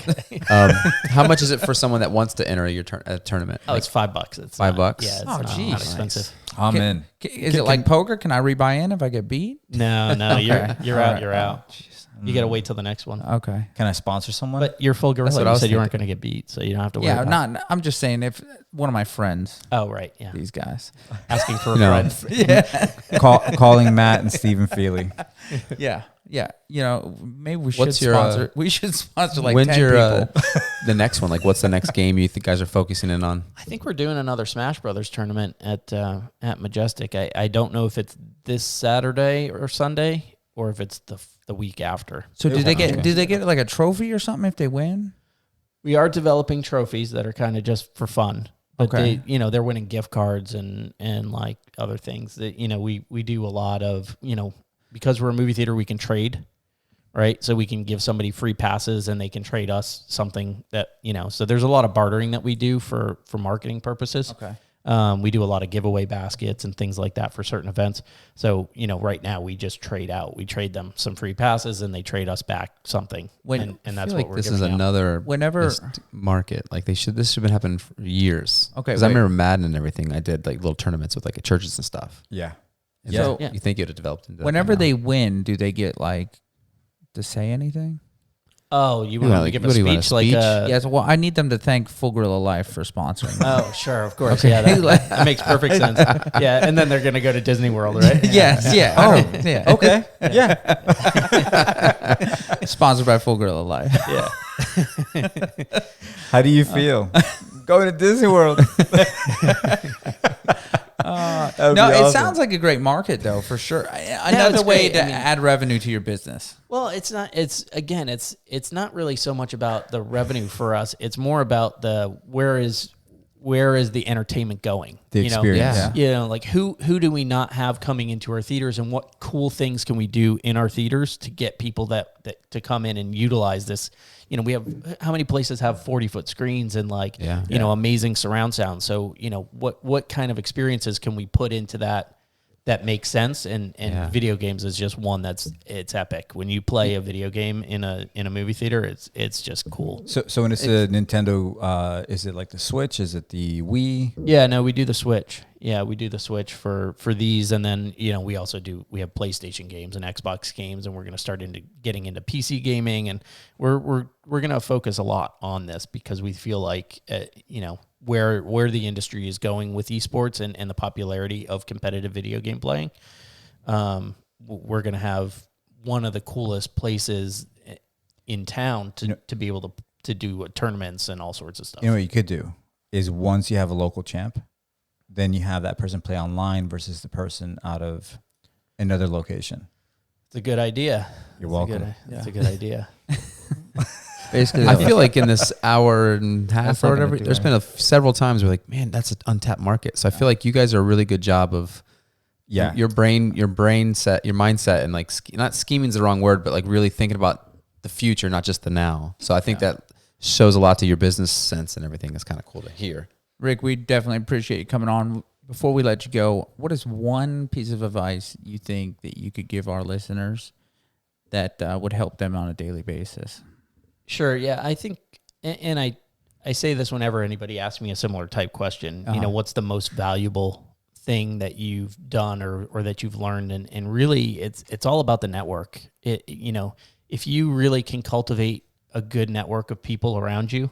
How much is it for someone that wants to enter a tournament? Oh, it's $5. It's $5? not- Yeah, it's Oh, not, geez. not expensive. I'm in. Is it like poker? Can I rebuy in if I get beat? No, you're out. Alright. You're out. You got to wait till the next one. Okay. Can I sponsor someone? But you're full gorilla. what I You was said you weren't thinking. going to get beat, so you don't have to worry. Yeah, about I'm just saying if one of my friends, Oh, right. Yeah. these guys. Asking for a No. friend. Calling Matt and Stephen Feely. Yeah. Maybe we should What's your, sponsor. We should sponsor like When's 10 your people. the next one? Like, what's the next game you think guys are focusing in on? I think we're doing another Smash Brothers tournament at Majestic. I don't know if it's this Saturday or Sunday or if it's the week after. So did they get like a trophy or something if they win? We are developing trophies that are kind of just for fun. But Okay. they're winning gift cards and like other things that, we do a lot of, because we're a movie theater, we can trade, right? So we can give somebody free passes and they can trade us something that, so there's a lot of bartering that we do for marketing purposes. Okay. We do a lot of giveaway baskets and things like that for certain events. So, right now we just trade out. We trade them some free passes and they trade us back something. And that's what we're this giving is out. another Whenever- missed market. Like this should have been happening for years. Okay, because I wait. remember Madden and everything. I did like little tournaments with like churches and stuff. Yeah. And Yeah. so Yeah. you think it would have developed into that Whenever now. they win, do they get like to say anything? Oh, you want, want to like, give what a do you want, a speech? Like, speech? Yes. Well, I need them to thank Full Gorilla Life for sponsoring. oh, sure, of course. Yeah, that makes perfect sense. Yeah, and then they're going to go to Disney World, right? Yes. Yeah. Oh, yeah. Okay. Yeah. Sponsored by Full Gorilla Life. Yeah. How do you feel? Going to Disney World. No, it sounds like a great market though, for sure. Another it's way great. to I mean- add revenue to your business. Well, it's not. It's not really so much about the revenue for us. It's more about the where is the entertainment going? The experience. Yeah. Like who do we not have coming into our theaters, and what cool things can we do in our theaters to get people that to come in and utilize this? We have how many places have 40-foot screens and amazing surround sound. So what kind of experiences can we put into that that makes sense, and Yeah. video games is just one it's epic. When you play a video game in a movie theater, it's just cool. So when it's a Nintendo, is it like the Switch? Is it the Wii? Yeah, no, we do the Switch. Yeah, we do the Switch for these, and then we also we have PlayStation games and Xbox games, and we're going to start getting into PC gaming, and we're going to focus a lot on this because we feel like where the industry is going with esports and the popularity of competitive video game playing, we're going to have one of the coolest places in town to be able to do tournaments and all sorts of stuff. You know what you could do is once you have a local champ, then you have that person play online versus the person out of another location. It's a good idea. You're welcome. It's a good idea. Basically, I feel like in this hour and a half That's or not gonna whatever, do there's been several times where like, man, that's an untapped market. So I feel like you guys are a really good job of Yeah. your mindset, and like not scheming is the wrong word, but like really thinking about the future, not just the now. So I think that shows a lot to your business sense and everything. It's kind of cool to hear. Rick, we definitely appreciate you coming on. Before we let you go, what is one piece of advice you think that you could give our listeners that would help them on a daily basis? Sure. Yeah, I think, and I say this whenever anybody asks me a similar type question. What's the most valuable thing that you've done or that you've learned? And really, it's all about the network. If you really can cultivate a good network of people around you,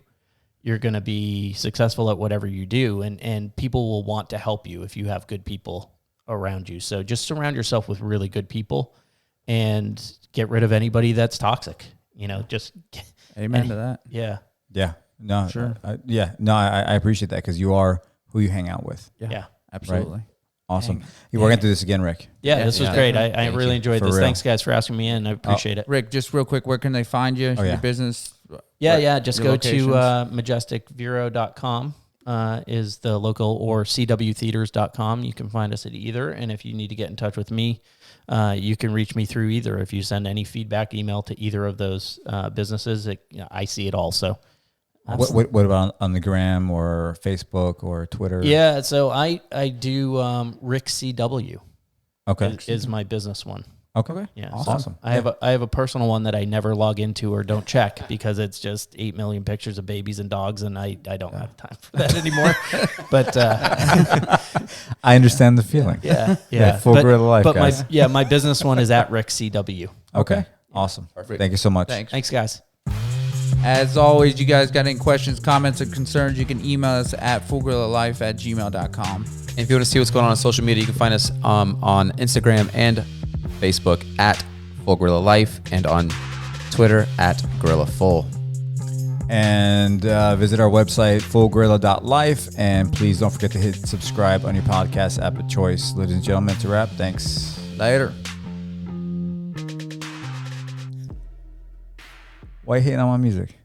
you're going to be successful at whatever you do, and people will want to help you if you have good people around you. So just surround yourself with really good people and get rid of anybody that's toxic. Amen to that. Yeah. Yeah. No. Sure. I appreciate that because you are who you hang out with. Yeah. Absolutely. Awesome. Dang. We're going to do this again, Rick. Yeah, this was great. I Thank really you. enjoyed For this. real. Thanks, guys, for asking me in. I appreciate it. Rick, just real quick, where can they find you? Your yeah. business? Yeah. Just your go to majesticvero.com is the local, or cwtheaters.com. You can find us at either. And if you need to get in touch with me, you can reach me through either. If you send any feedback email to either of those businesses, I see it all. So What about on the gram or Facebook or Twitter? yeah, so I do Rick CW Okay. is my business one. Okay. Yeah, Awesome. I have a personal one that I never log into or don't check because it's just 8 million pictures of babies and dogs, and I don't have time for that anymore. But I understand the feeling. yeah, full gorilla life, But guys. my business one is at Rick CW. Okay. Awesome. Perfect. Thank you so much. Thanks. Guys. As always, you guys got any questions, comments, or concerns, you can email us at fullgorillalife@gmail.com. And if you want to see what's going on social media, you can find us on Instagram and Facebook at Full Gorilla Life, and on Twitter at Gorilla Full. And visit our website, fullgorilla.life. And please don't forget to hit subscribe on your podcast app of choice. Ladies and gentlemen, it's a wrap. Thanks. Later. Why are you hating on my music?